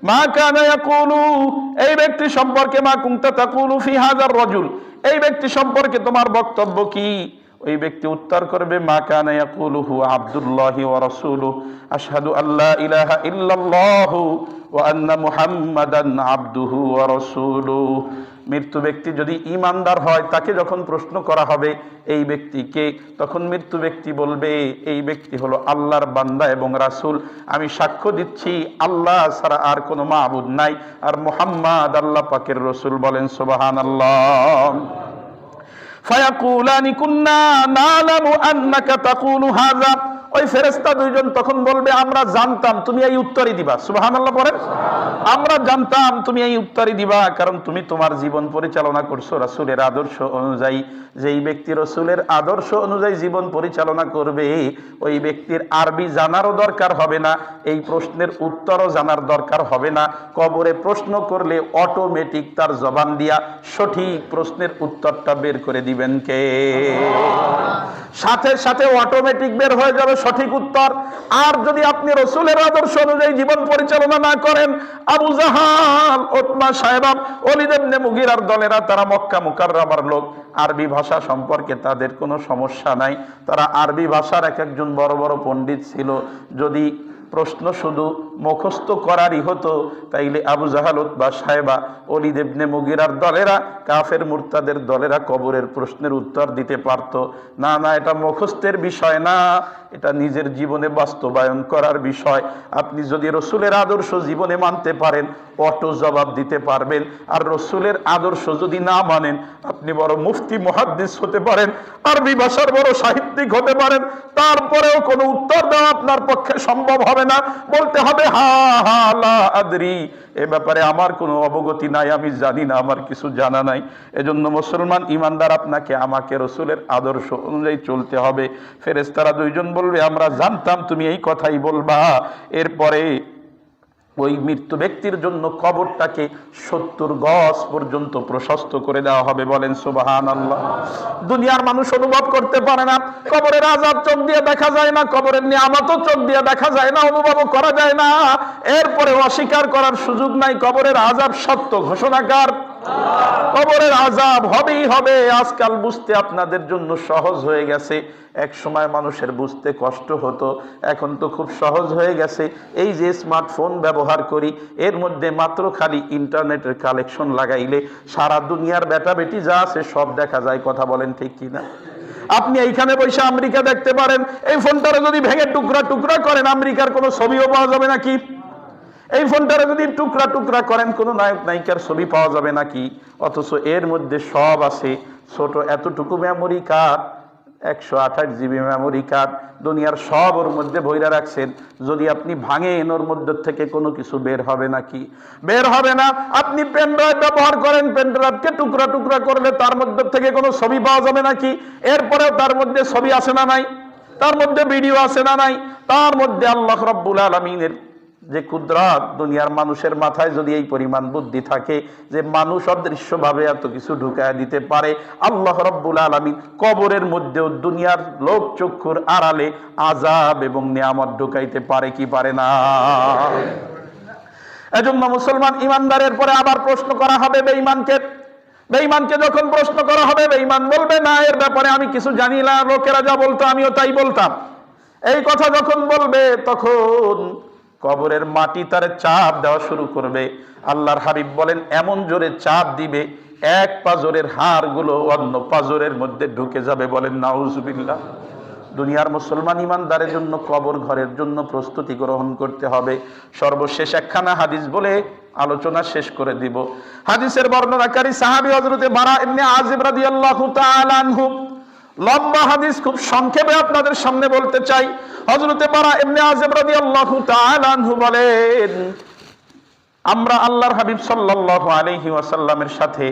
মা কানা ইয়াকুলু, এই ব্যক্তি সম্পর্কে, মা কুনতা তাকুলু ফি হাযার রাজুল, এই ব্যক্তি সম্পর্কে তোমার বক্তব্য কি? ওই ব্যক্তি উত্তর করবে, মা কানা ইয়াকুলুহু আব্দুল্লাহি ওয়া রাসূলুহু, আশহাদু আল্লা ইলাহা ইল্লাল্লাহু ওয়া আন্না মুহাম্মাদান আবদুহু ওয়া রাসূলুহু। মৃত্যু ব্যক্তি যদি ঈমানদার হয়, তাকে যখন প্রশ্ন করা হবে এই ব্যক্তিকে, তখন মৃত্যু ব্যক্তি বলবে, এই ব্যক্তি হলো আল্লাহর বান্দা এবং রাসূল, আমি সাক্ষ্য দিচ্ছি আল্লাহ ছাড়া আর কোনো মাবুদ নাই, আর মুহাম্মদ আল্লাহ পাকের রাসূল। বলেন সুবহানাল্লাহ। ফায়াকুলানি কুন্না নালামু আন্নাকা তাকুলু হাযা, ওই ফেরেশতা দুইজন তখন বলবে, আমরা জানতাম তুমি এই উত্তরই দিবা। সুবহানাল্লাহ বলেন। আমরা জানতাম তুমি এই উত্তরই দিবা, কারণ তুমি তোমার জীবন পরিচালনা করছো রাসূলের আদর্শ অনুযায়ী। যেই ব্যক্তি রাসূলের আদর্শ অনুযায়ী জীবন পরিচালনা করবে, ওই ব্যক্তির আরবি জানারও দরকার হবে না, এই প্রশ্নের উত্তরও জানার দরকার হবে না। কবরে প্রশ্ন করলে অটোমেটিক তার জবান দিয়া সঠিক প্রশ্নের উত্তরটা বের করে দিবেন কে? সাথে সাথে অটোমেটিক বের হয়ে যাবে সঠিক উত্তর। আর যদি আপনি রাসূলের আদর্শ অনুযায়ী জীবন পরিচালনা না করেন, আবু জাহাল, উতবা, সায়বা, ওলীদ ইবনে মুগীরার দলেরা, তারা মক্কা মুকাররমার লোক, আরবি ভাষা সম্পর্কে তাদের কোনো সমস্যা নাই, তারা আরবি ভাষার এক একজন বড় বড় পণ্ডিত ছিল। যদি প্রশ্ন শুধু মুখস্থ করারই হতো, তাইলে আবু জাহাল, উতবা, সায়বা, ওলীদ ইবনে মুগীরার দলেরা, কাফের মুরতাদের দলেরা কবরের প্রশ্নের উত্তর দিতে পারত। না না, এটা মুখস্থের বিষয় না, এটা নিজের জীবনে বাস্তবায়ন করার বিষয়। আপনি যদি রাসূলের আদর্শ জীবনে মানতে পারেন, অটো জবাব দিতে পারবেন। আর রাসূলের আদর্শ যদি না মানেন, আপনি বড় মুফতি মুহাদ্দিস হতে পারেন, আরবি ভাষার বড় সাহিত্যিক হতে পারেন, তারপরেও কোনো উত্তর দেওয়া আপনার পক্ষে সম্ভব হবে না। বলতে হবে, হা হা লা আদরি, এ ব্যাপারে আমার কোনো অবগতি নাই, আমি জানি না, আমার কিছু জানা নাই। এজন্য মুসলমান ইমানদার, আপনাকে আমাকে রাসূলের আদর্শ অনুযায়ী চলতে হবে। ফেরেশতারা দুইজন বলবে, আমরা জানতাম তুমি এই কথাই বলবা। এরপরে ওই মৃত্যু ব্যক্তির জন্য কবরটাকে 70 গজ পর্যন্ত প্রশস্ত করে দেওয়া হবে। বলেন সুবহানাল্লাহ। দুনিয়ার মানুষ অনুভব করতে পারে না, কবরের আযাব চোখ দিয়ে দেখা যায় না, কবরের নিয়ামতও চোখ দিয়ে দেখা যায় না, অনুভবও করা যায় না। এরপরে অস্বীকার করার সুযোগ নাই, কবরের আযাব সত্য ঘোষণাকার। কবরের আযাব হবেই হবে। আজকাল বুঝতে আপনাদের জন্য সহজ হয়ে গেছে, এক সময় মানুষের বুঝতে কষ্ট হতো, এখন তো খুব সহজ হয়ে গেছে। এই যে স্মার্টফোন ব্যবহার করি, এর মধ্যে মাত্র খালি ইন্টারনেটের কালেকশন লাগাইলে সারা দুনিয়ার বেটা বেটি যা আছে সব দেখা যায়। কথা বলেন ঠিক কিনা? আপনি এইখানে বসে আমেরিকা দেখতে পারেন, এই ফোনটারে যদি ভেঙে টুকরা টুকরা করেন, আমেরিকার কোনো ছবিও পাওয়া যাবে নাকি? এই ফোনটারে যদি টুকরা টুকরা করেন, কোনো নায়ক নায়িকার ছবি পাওয়া যাবে নাকি? অথচ এর মধ্যে সব আছে। ছোট এতটুকু memory card, 128 GB memory card, দুনিয়ার সব ওর মধ্যে ভইরা রাখছেন। যদি আপনি ভাঙেন, ওর মধ্যে থেকে কোনো কিছু বের হবে নাকি? বের হবে না। আপনি পেন ড্রাইভ ব্যবহার করেন, পেন ড্রাইভকে টুকরা টুকরা করলে তার মধ্যে থেকে কোনো ছবি পাওয়া যাবে নাকি? এরপরেও তার মধ্যে ছবি আছে না নাই? তার মধ্যে ভিডিও আছে না নাই? তার মধ্যে আল্লাহ রাব্বুল আলামিনের যে কুদরত, দুনিয়ার মানুষের মাথায় যদি এই পরিমাণ বুদ্ধি থাকে যে মানুষ অদৃশ্যভাবে এত কিছু ঢুকায় দিতে পারে, আল্লাহ রাব্বুল আলামিন কবরের মধ্যেও দুনিয়ার লোক চক্ষুর আড়ালে আযাব এবং নিয়ামত ঢুকাইতে পারে কি পারে না? এজন্য মুসলমান ইমানদারের পরে আবার প্রশ্ন করা হবে বেঈমানকে। বেঈমানকে যখন প্রশ্ন করা হবে, বেঈমান বলবে না এর ব্যাপারে আমি কিছু জানি না, লোকেরা যা বলতো আমিও তাই বলতাম। এই কথা যখন বলবে তখন কবরের মাটি তার চাপ দেওয়া শুরু করবে। আল্লাহর হাবিব বলেন এমন জোরে চাপ দিবে এক পাজরের হাড়গুলো অন্য পাজরের মধ্যে ঢুকে যাবে। বলেন নাউজুবিল্লাহ। দুনিয়ার মুসলমান ইমানদারের জন্য কবর ঘরের জন্য প্রস্তুতি গ্রহণ করতে হবে। সর্বশেষ একখানা হাদিস বলে আলোচনা শেষ করে দিব। হাদিসের বর্ণনাকারী সাহাবী হযরতে বারা ইবনে আযিব রাদিয়াল্লাহু তাআলা আনহু। লম্বা হাদিস, খুব সংক্ষেপে আপনাদের সামনে বলতে চাই। হযরতে বারা ইবনে আযিব রাদিয়াল্লাহু তাআলা আনহু বলেন, আমরা আল্লাহর হাবিব সাল্লাল্লাহু আলাইহি ওয়াসাল্লামের সাথে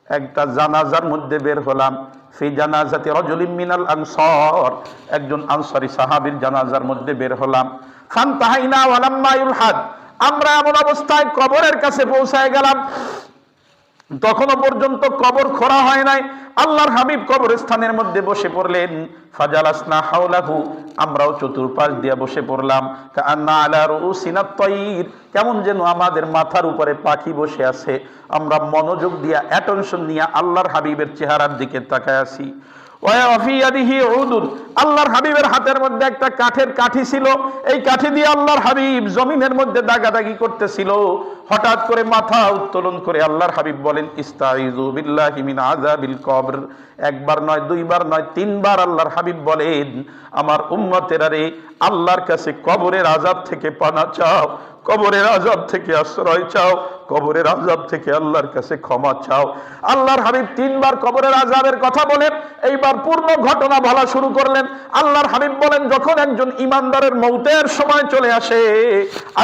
একটা জানাজার মধ্যে বের হলাম। ফি জানাজাতি রাজুলিন মিনাল আনসার, একজন আনসারী সাহাবীর জানাজার মধ্যে বের হলাম। ফান্তাহাইনা ওয়ালাম্মা ইউলহাদ, আমরা এমন অবস্থায় কবরের কাছে পৌঁছায় গেলাম, তখনো পর্যন্ত কবর খোঁড়া হয় নাই। আল্লাহর হাবিব কবরস্থানের মধ্যে বসে পড়লেন। ফাজালাসনা হাওলাহু, আমরাও চতুর্পাশ দিয়ে বসে পড়লাম। কাআন্না আলা রুউসিনাত তায়র, কেমন যেন আমাদের মাথার উপরে পাখি বসে আছে। আমরা মনোযোগ দিয়া, অ্যাটেনশন নিয়ে আল্লাহর হাবিবের চেহারার দিকে তাকায় আছি। আল্লাহর হাবিবের হাতের মধ্যে একটা কাঠের কাঠি ছিল। এই কাঠি দিয়ে আল্লাহর হাবিব জমিনের মধ্যে দাগাদাগি করতেছিল। হঠাৎ করে মাথা উত্তোলন করে আল্লাহর হাবিব বলেন, ইস্তাইযু বিল্লাহি মিন আযাবিল কবর। একবার নয়, দুইবার নয়, তিনবার আল্লাহর হাবিব বলেন, আমার উম্মতেরা রে, আল্লাহর কাছে কবরের আযাব থেকে পানা চাও, কবরের আযাব থেকে আশ্রয় চাও, কবরের আযাব থেকে আল্লাহর কাছে ক্ষমা চাও। আল্লাহর হাবিব তিনবার কবরের আযাবের কথা বলেন। এইবার পূর্ণ ঘটনা বলা শুরু করলেন। আল্লাহর হাবিব বলেন, যখন একজন ইমানদারের মৌতের সময় চলে আসে,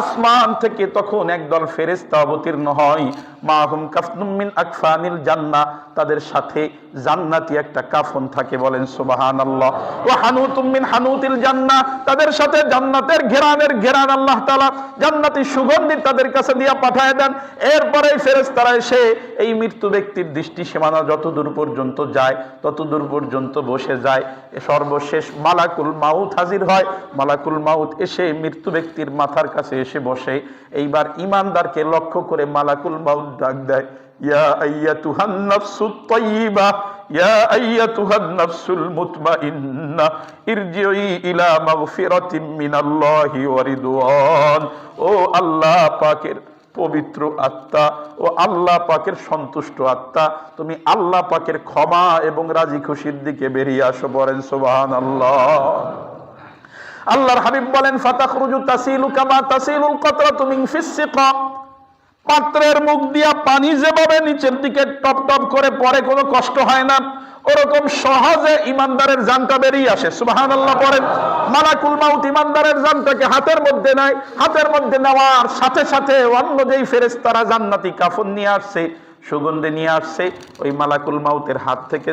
আসমান থেকে তখন একদল ফেরেশতা অবতীর্ণ হয়। মাহুম কাফনুম মিন আকফানিল জান্নাহ, তাদের সাথে জান্নাতি একটা কাফন থাকে। বলেন সুবহানাল্লাহ। ওয়া হানুতুম মিন হানুতিল জান্নাহ, তাদের সাথে জান্নাতের ঘেরানের ঘেরান আল্লাহ তাআলা জান্নাতি সুগন্ধি তাদের কাছে দিয়ে পাঠায় দেন। এরপরে ফেরেশতারা এসে এই মৃত্যু ব্যক্তির দৃষ্টি সীমানা যতদূর পর্যন্ত যায় ততদূর পর্যন্ত বসে যায়। সর্বশেষ মালাকুল মাউত হাজির হয়। মালাকুল মাউত এসে মৃত্যু ব্যক্তির মাথার কাছে এসে বসে। এইবার ঈমানদারকে লক্ষ্য করে মালাকুল মাউত ডাক দেয়, ইয়া আইয়াতুহান নাফসুত তাইয়্যিবা, ইয়া আইয়াতুহান নাফসুল মুতমাইন্নাহ, ইরজিই ইলা মাগফিরাতিম মিনাল্লাহি ওয়া রিদওয়ান। ও আল্লাহ পাকের পবিত্র আত্মা, ও আল্লাহ পাকের সন্তুষ্ট আত্মা, তুমি আল্লাহ পাকের ক্ষমা এবং রাজি খুশির দিকে বেরিয়ে আসো। বলেন সুবহানাল্লাহ। আল্লাহর হাবিব বলেন, ফাতাখরুজু তাসিলু কামা তাসিলুল কাতরাতু মিন ফিস সিকা, পাত্রের মুখ দিয়া পানি যেভাবে নিচের দিকে টপ টপ করে পড়ে, কোনো কষ্ট হয় না, ওরকম সহজে ইমানদারের জানটা বেরিয়ে আসে। সুবহানাল্লাহ পড়েন। মালাকুল মাউত ইমানদারের জানটাকে হাতের মধ্যে নেয়। হাতের মধ্যে নেওয়ার সাথে সাথে অন্য যেই ফেরেশতারা জান্নাতি কাফন নিয়ে আসছে, সুগন্ধি নিয়ে আসছে, ওই মালাকুল মাউতের হাত থেকে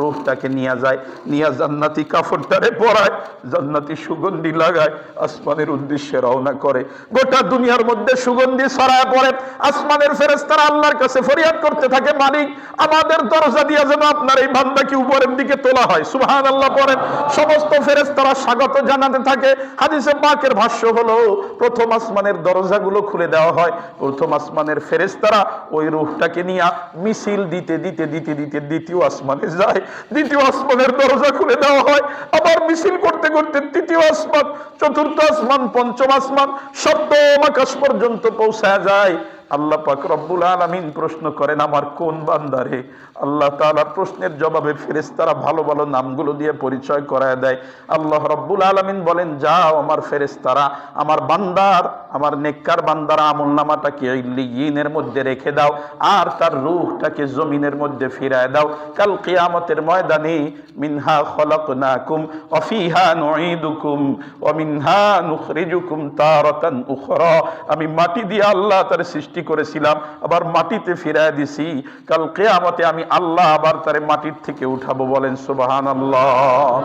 রূহটাকে নিয়ে যায়, নিয়ে জান্নাতি কাফনটারে পরায়, জান্নাতি সুগন্ধি লাগায়, আসমানের উদ্দেশ্যে রওনা করে। গোটা দুনিয়ার মধ্যে সুগন্ধি ছড়ায় পড়ে। আসমানের ফেরেশতারা আল্লাহর কাছে ফরিয়াদ করতে থাকে, মালিক আমাদের দরজা দিয়ে যেন আপনার এই বান্দাকে উপরের দিকে তোলা হয়। সুবহানাল্লাহ পড়েন। সমস্ত ফেরেশতারা স্বাগত জানাতে থাকে। হাদিসে পাকের ভাষ্য হলো, প্রথম আসমানের দরজাগুলো খুলে দেওয়া হয়। প্রথম আসমানের ফেরেশতারা ওই রূহটাকে নিয়ে মিছিল দিতে দিতে দিতে দিতে দ্বিতীয় আসমানে যায়। দ্বিতীয় আসমানের দরজা খুলে দেওয়া হয়। আবার মিছিল করতে করতে তৃতীয় আসমান, চতুর্থ আসমান, পঞ্চম আসমান, সপ্তম আকাশ পর্যন্ত পৌঁছায় যায়। আল্লাহ পাক রব্বুল আলামিন প্রশ্ন করেন, আমার কোন বান্দারে? আল্লাহ তাআলার প্রশ্নের জবাবে ফেরেশতারা ভালো ভালো নামগুলো দিয়ে পরিচয় করায় দেয়। আল্লাহ রব্বুল আলামিন বলেন, যাও আমার ফেরেশতারা আমার বান্দার, আমার নেককার বান্দার আমলনামাটাকে ইল্লিয়িনের মধ্যে রেখে দাও, আর তার রূহটাকে জমিনের মধ্যে ফিরায় দাও। কাল কিয়ামতের ময়দানে, মিনহা খলাকনাকুম ওয়া ফিহা নুঈদুকুম ওয়া মিনহা নুখরিজুকুম তারাতান উখরা, আমি মাটি দিয়ে আল্লাহ তার সৃষ্টি করেছিলাম, আবার মাটিতে ফিরায় দিছি। কাল কিয়ামতে আমি আল্লাহ আবার তারে মাটির থেকে উঠাবো। বলেন সুবহানাল্লাহ।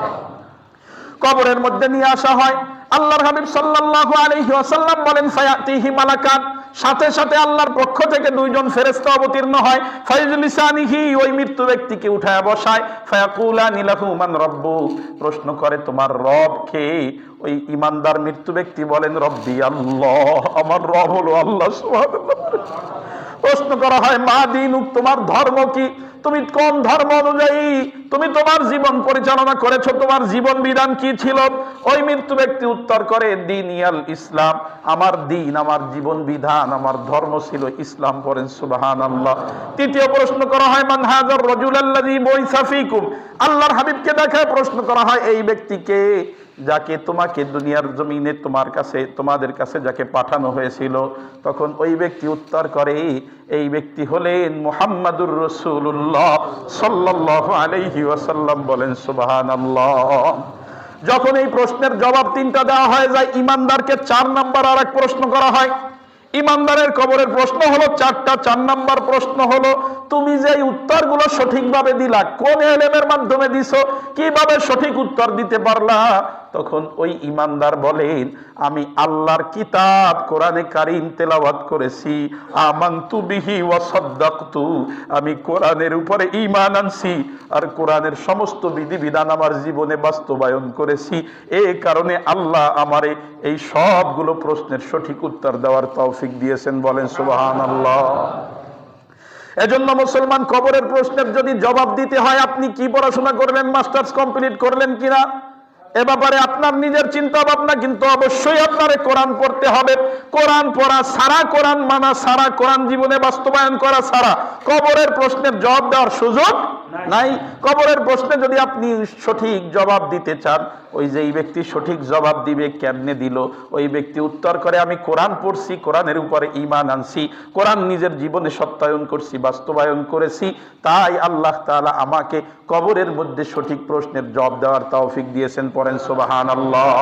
কবরের মধ্যে নিয়ে আসা হয়। আল্লাহর হাবিব সাল্লাল্লাহু আলাইহি ওয়াসাল্লাম বলেন, ফায়াতিহি মালাকান, সাথে সাথে আল্লাহর পক্ষ থেকে দুইজন ফেরেশতা অবতীর্ণ হয়। ফাইজলিসানিহি, ওই মৃত্যু ব্যক্তিকে উঠায় বসায়। ফায়াকুলানি লাহু মান রাব্বুক, প্রশ্ন করে তোমার রব কে? ওই ইমানদার মৃত্যু ব্যক্তি বলেন, রব্বি আল্লাহ, আমার রব হলো আল্লাহ। সুবহানাল্লাহ। প্রশ্ন করা হয় মা দীনুক, তোমার ধর্ম কি, তুমি কোন ধর্ম অনুযায়ী তুমি তোমার জীবন পরিচালনা করেছো, তোমার জীবন বিধান কি ছিল? ওই মৃত্যু ব্যক্তি উত্তর করে দীনিয়াল ইসলাম, আমার দিন, আমার জীবন বিধান, আমার ধর্ম ছিল ইসলাম। পড়েন সুবহানাল্লাহ। তৃতীয় প্রশ্ন করা হয় মান হাযার রাজুলাল্লাযী বুইসা ফীকুম, আল্লাহর হাবিবকে দেখায় প্রশ্ন করা হয় এই ব্যক্তিকে যাকে তোমাকে দুনিয়ার জমিনে তোমাদের কাছে যাকে পাঠানো হয়েছিল। তখন ওই ব্যক্তি উত্তর করে এই ব্যক্তি হলেন মুহাম্মাদুর রাসূলুল্লাহ সাল্লাল্লাহু আলাইহি ওয়াসাল্লাম। বলেন সুবহানাল্লাহ। যখন এই প্রশ্নের জবাব তিনটা দেওয়া হয়ে যায়, ইমানদারকে 4 নাম্বার আর এক প্রশ্ন করা হয়। ইমানদারের কবরের প্রশ্ন হলো 4টা। 4 নাম্বার প্রশ্ন হলো তুমি যে উত্তরগুলো সঠিকভাবে দিলা, কোন ইলমের মাধ্যমে দিছো, কিভাবে সঠিক উত্তর দিতে পারলা? তখন ওই ইমানদার বলেন আমি আল্লাহর কিতাব কোরআনে কারীম তেলাওয়াত করেছি, আমানতু বিহি ওয়া সাদ্দাকতু, আমি কোরআনের উপরে ঈমান আনছি আর কোরআনের সমস্ত বিধিবিধান আমার জীবনে বাস্তবায়ন করেছি। এই কারণে আল্লাহ আমারে এই সবগুলো প্রশ্নের সঠিক উত্তর দেওয়ার তৌফিক দিয়েছেন। বলেন সুবহানাল্লাহ। এজন্য মুসলমান কবরের প্রশ্নের যদি জবাব দিতে হয়, আপনি কি পড়াশোনা করলেন, মাস্টার্স কমপ্লিট করলেন কিনা, এ ব্যাপারে আপনার নিজের চিন্তা ভাবনা, কিন্তু অবশ্যই আপনারে কোরআন পড়তে হবে। কোরআন পড়া ছাড়া, কোরআন মানা ছাড়া, কোরআন জীবনে বাস্তবায়ন করা ছাড়া কবরের প্রশ্নের জবাব দেওয়ার সুযোগ নাই। কবরের প্রশ্নে যদি আপনি সঠিক জবাব দিতে চান, ওই যে এই ব্যক্তি সঠিক জবাব দিবে, কেমনে দিল? ওই ব্যক্তি উত্তর করে আমি কোরআন পড়ছি, কোরআনের উপরে ঈমান আনছি, কোরআন নিজের জীবনে সত্যায়ন করছি, বাস্তবায়ন করেছি, তাই আল্লাহ তাআলা আমাকে কবরের মধ্যে সঠিক প্রশ্নের জবাব দেওয়ার তৌফিক দিয়েছেন। পড়েন সুবহানাল্লাহ।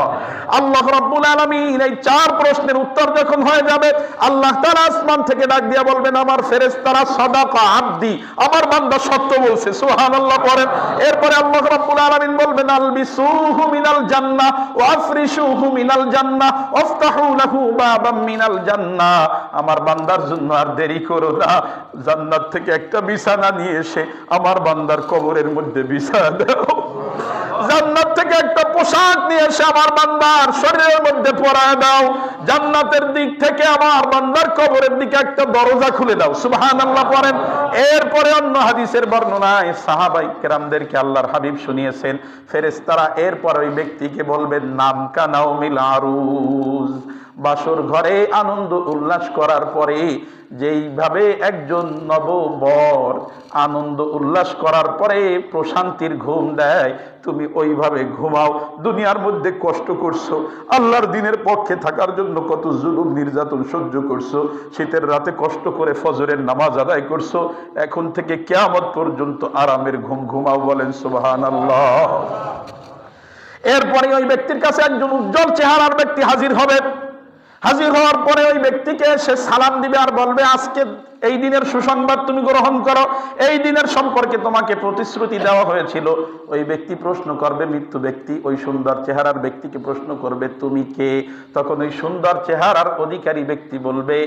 আল্লাহ রাব্বুল আলামিন এই 4 প্রশ্নের উত্তর যখন হয়ে যাবে, আল্লাহ তাআলা আসমান থেকে ডাক দিয়া বলবেন আমার ফেরেশতারা সাদাকা আবদি, আমার বান্দা সত্য বলছে। সুবহানাল্লাহ পড়েন। এরপরে আল্লাহ রাব্বুল আলামিন বলবেন আলবিসুহু মিনাল জান্নাহ ওয়া আফরিশুহু মিনাল জান্নাহ ওয়াফতাহু লাহু বাবাম মিনাল জান্নাহ, আমার বান্দার জন্য আর দেরি করো না, জান্নাত থেকে একটা বিছানা নিয়ে এসে আমার বান্দার কবরের মধ্যে বিছানা দাও। জান্নাত থেকে একটা পোশাক নিয়ে এসে আমার বান্দার শরীরের মধ্যে পরায় দাও। জান্নাতের দিক থেকে আমার বান্দার কবরের দিকে একটা দরজা খুলে দাও। সুবহানাল্লাহ পড়েন। এরপরে অন্য হাদিসের বর্ণনায় সাহাবাই কেরামদেরকে আল্লাহর হাবিব শুনিয়েছেন, ফেরেশতারা এরপর ওই ব্যক্তিকে বলবেন নাম কানাউমিল আরুজ, বাসর ঘরে আনন্দ উল্লাস করার পরে যেইভাবে একজন নববর আনন্দ উল্লাস করার পরে প্রশান্তির ঘুম দেয়, তুমি ওইভাবে ঘুমাও। দুনিয়ার মধ্যে কষ্ট করছো, আল্লাহর দিনের পক্ষে থাকার জন্য কত জুলুম নির্যাতন সহ্য করছো, শীতের রাতে কষ্ট করে ফজরের নামাজ আদায় করছো, এখন থেকে কিয়ামত পর্যন্ত আরামের ঘুম ঘুমাও। বলেন সুবহানাল্লাহ। এরপরে ওই ব্যক্তির কাছে একজন উজ্জ্বল চেহারার ব্যক্তি হাজির হবে। হাজির হওয়ার পরে ওই ব্যক্তিকে সে সালাম দিবে আর বলবে আজকে এই দিনের সুসংবাদ তুমি গ্রহণ করো, এই দিনের সম্পর্কে তোমাকে প্রতিশ্রুতি দেওয়া হয়েছিল। ওই ব্যক্তি প্রশ্ন করবে, মৃত্যু ব্যক্তি ওই সুন্দর চেহারার ব্যক্তিকে প্রশ্ন করবে তুমি কে? তখন ওই সুন্দর চেহারার অধিকারী ব্যক্তি বলবে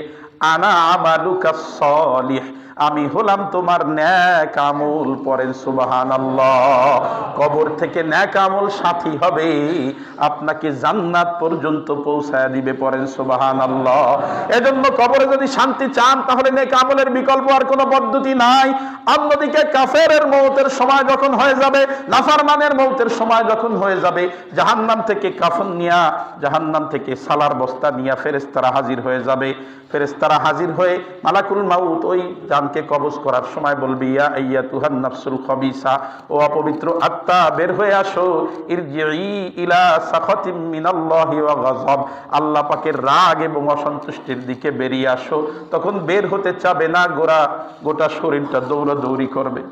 আনা আমালুকাস সলিহ, আমি হলাম তোমার নেক আমল। পড়েন সুবহানাল্লাহ। কবর থেকে নেক আমল সাথী হবে, আপনাকে জান্নাত পর্যন্ত পৌঁছায় দিবে। পড়েন সুবহানাল্লাহ। এজন্য কবরে যদি শান্তি চান তাহলে নেক আমলের বিকল্প আর কোনো পদ্ধতি নাই। অন্যদিকে কাফেরের মওতের সময় যখন হয়ে যাবে, নাফরমানের মওতের সময় যখন হয়ে যাবে, জাহান্নাম থেকে কাফন নিয়া, জাহান্নাম থেকে সালার বস্তা নিয়া ফেরেশতারা হাজির হয়ে যাবে। ফেরেশতারা হাজির হয়ে মালাকুল মাউত ওই জানকে কবজ করার সময় বলবে ইয়া আইয়াতুহান নাফসুল খাবিসা, ও অপবিত্র আত্মা বের হয়ে আসো, ইরজিই ইলা সাখাতিম মিনাল্লাহি ওয়া গাযব, আল্লাহ পাকের রাগ এবং অসন্তুষ্টির দিকে বেরিয়ে আসো। তখন বের হতে চাবে না, গোটা শরীরটা দৌড়াদৌড়ি করবে।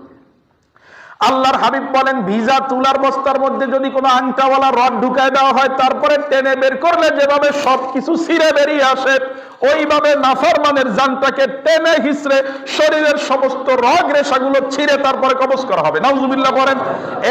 আল্লাহর হাবিব বলেন ভিজা তুলার বস্তার মধ্যে যদি কোনো আংটাওয়ালা রড ঢুকায় দেওয়া হয়, তারপরে টেনে বের করলে যেভাবে সবকিছু ছিঁড়ে বেরিয়ে আসে, ওইভাবে নাফরমানের জানটাকে টেনে হিসড়ে শরীরের সমস্ত রগ রেশাগুলো ছিঁড়ে তারপরে কবজ করা হবে। নাউজুবিল্লাহ বলেন।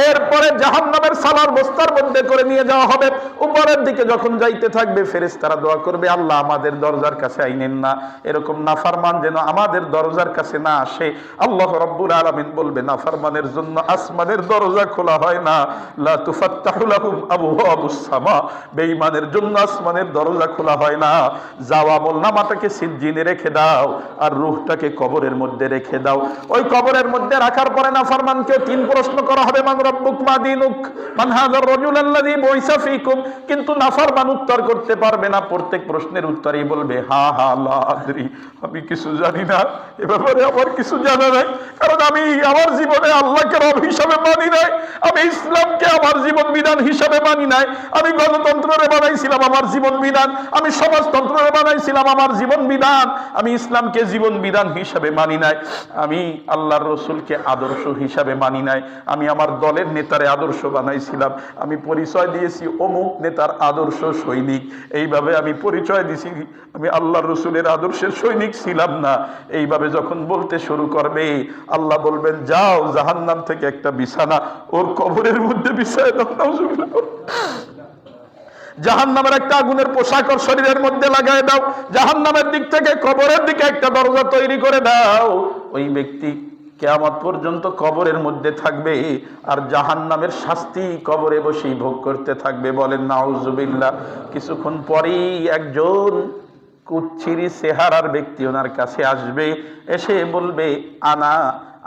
এরপরে জাহান্নামের সালার বস্তার মধ্যে করে নিয়ে যাওয়া হবে। উপরের দিকে যখন যাইতে থাকবে ফেরেশতারা দোয়া করবে আল্লাহ আমাদের দরজার কাছে আইনেন না, এরকম নাফরমান যেন আমাদের দরজার কাছে না আসে। আল্লাহ রাব্বুল আলামিন বলবে নাফরমানের জন্য আসমানের দরজা খোলা হয় না। লা তুফাত্তাহু লাহুম আবওয়াবুস সামা, বেঈমানের জন্য আসমানের দরজা খোলা হয় না। যাও আমলনামাটাকে সিজ্জিনে রেখে দাও, আর রূহটাকে কবরের মধ্যে রেখে দাও। ওই কবরের মধ্যে রাখার পরে নাফরমানকে তিন প্রশ্ন করা হবে, মান রাব্বুক মা দীনুক মান হাযার রাজুল আল্লাযী বুইসা ফীকুম। কিন্তু নাফরমান উত্তর করতে পারবে না। প্রত্যেক প্রশ্নের উত্তরেই বলবে হা হা লা আদরি, আমি কিছু জানি না, এ ব্যাপারে আমার কিছু জানা নাই, কারণ আমি আমার জীবনে আল্লাহকে রব হিসাবে মানি নাই, আমি ইসলামকে আমার জীবন বিধান হিসাবে মানি নাই, আমি গণতন্ত্রে বানাইছিলাম আমার জীবন বিধান, আমি সমাজতন্ত্রে বানাইছিলাম আমার জীবন বিধান, আমি ইসলামকে জীবন বিধান হিসাবে মানি নাই, আমি আল্লাহর রসুলকে আদর্শ হিসাবে মানি নাই, আমি আমার দলের নেতারে আদর্শ বানাইছিলাম, আমি পরিচয় দিয়েছি অমুক নেতার আদর্শ সৈনিক, এইভাবে আমি পরিচয় দিছি, আমি আল্লাহর রসুলের আদর্শের সৈনিক ছিলাম না। এইভাবে যখন বলতে শুরু করবে, আল্লাহ বলবেন যাও জাহান্নাম থেকে একটা বিছানা ওর কবরের মধ্যে বিছায় দাও, নাউজুবিল্লাহ। জাহান্নামের একটা আগুনের পোশাক ওর শরীরের মধ্যে লাগায় দাও, জাহান্নামের দিক থেকে কবরের দিকে একটা দরজা তৈরি করে দাও। ওই ব্যক্তি কিয়ামত পর্যন্ত কবরের মধ্যে থাকবে, আর জাহান্নামের শাস্তি কবরে বসেই ভোগ করতে থাকবে। বলেন নাউজুবিল্লাহ। কিছুক্ষণ পরেই একজন কুচ্ছিরি চেহারার ব্যক্তি ওনার কাছে আসবে, এসে বলবে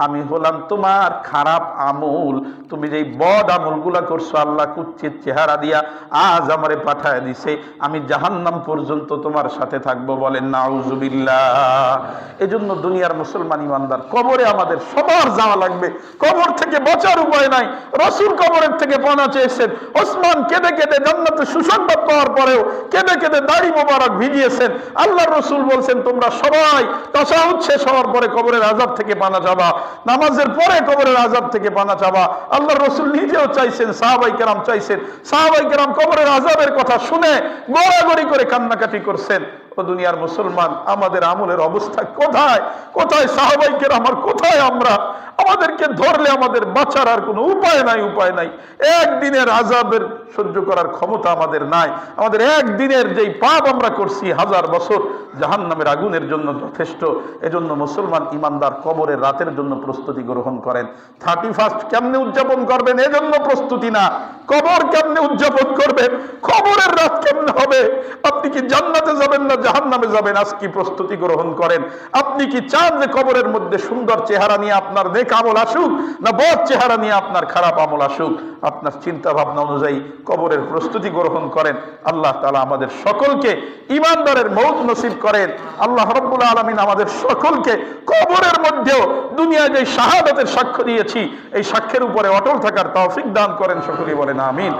আমি হলাম তোমার খারাপ আমল, তুমি যেই বদ আমলগুলা করছো আল্লাহ কুচ্ছিত চেহারা দিয়া আজ আমারে পাঠায় দিছে, আমি জাহান্নাম পর্যন্ত তোমার সাথে থাকবো। বলেন নাউজুবিল্লাহ। এজন্য দুনিয়ার মুসলমান ইমানদার, কবরে আমাদের সবার যাওয়া লাগবে, কবর থেকে বাঁচার উপায় নাই। রাসূল কবরের থেকে পানা চেয়েছেন, ওসমান কেঁদে কেঁদে জান্নাতে সুসংবাদ পাওয়ার পরেও কেঁদে কেঁদে দাড়ি মোবারক ভিজিয়েছেন। আল্লাহর রাসূল বলছেন তোমরা সবাই তাশাহুদ শেষ হওয়ার পরে কবরের আযাব থেকে পানা চাবা, নামাজের পরে কবরের আযাব থেকে পানা চাবা। আল্লাহর রাসূল নিজেও চাইছেন, সাহাবায়ে কেরাম চাইছেন, সাহাবায়ে কেরাম কবরের আযাবের কথা শুনে গড়াগড়ি করে কান্নাকাটি করছেন। ও দুনিয়ার মুসলমান, আমাদের আমলের অবস্থা কোথায়? কোথায় সাহাবায়ে কেরাম আর কোথায় আমরা? আমাদেরকে ধরলে আমাদের বাঁচার আর কোনো উপায় নাই, উপায় নাই। একদিনের আযাবের সহ্য করার ক্ষমতা আমাদের নাই। আমাদের একদিনের যেই পাপ আমরা করছি 1000 বছর জাহান্নামের আগুনের জন্য যথেষ্ট। এজন্য মুসলমান ইমানদার কবরের রাতের জন্য প্রস্তুতি গ্রহণ করেন। 31 কেমনে উদযাপন করবেন এজন্য প্রস্তুতি না, কবর কেমনে উদযাপন করবেন, কবরের রাত কেমনে হবে, আপনি কি জান্নাতে যাবেন না জাহান্নামে যাবেন, আজ কি প্রস্তুতি গ্রহণ করেন। আপনি কি চান যে কবরের মধ্যে সুন্দর চেহারা নিয়ে আপনার নেক আমল আসুক, না বদ চেহারা নিয়ে আপনার খারাপ আমল আসুক? আপনার চিন্তা ভাবনা অনুযায়ী কবরের প্রস্তুতি গ্রহণ করেন। আল্লাহ তাআলা আমাদের সকলকে ঈমানদারের মওত নসিব করেন। আল্লাহ রাব্বুল আলামিন আমাদের সকলকে কবরের মধ্যেও দুনিয়ায় যে শাহাদাতের সাক্ষ্য দিয়েছি এই সাক্ষ্যের উপরে অটল থাকার তৌফিক দান করেন। সকলেই বলেন আমিন।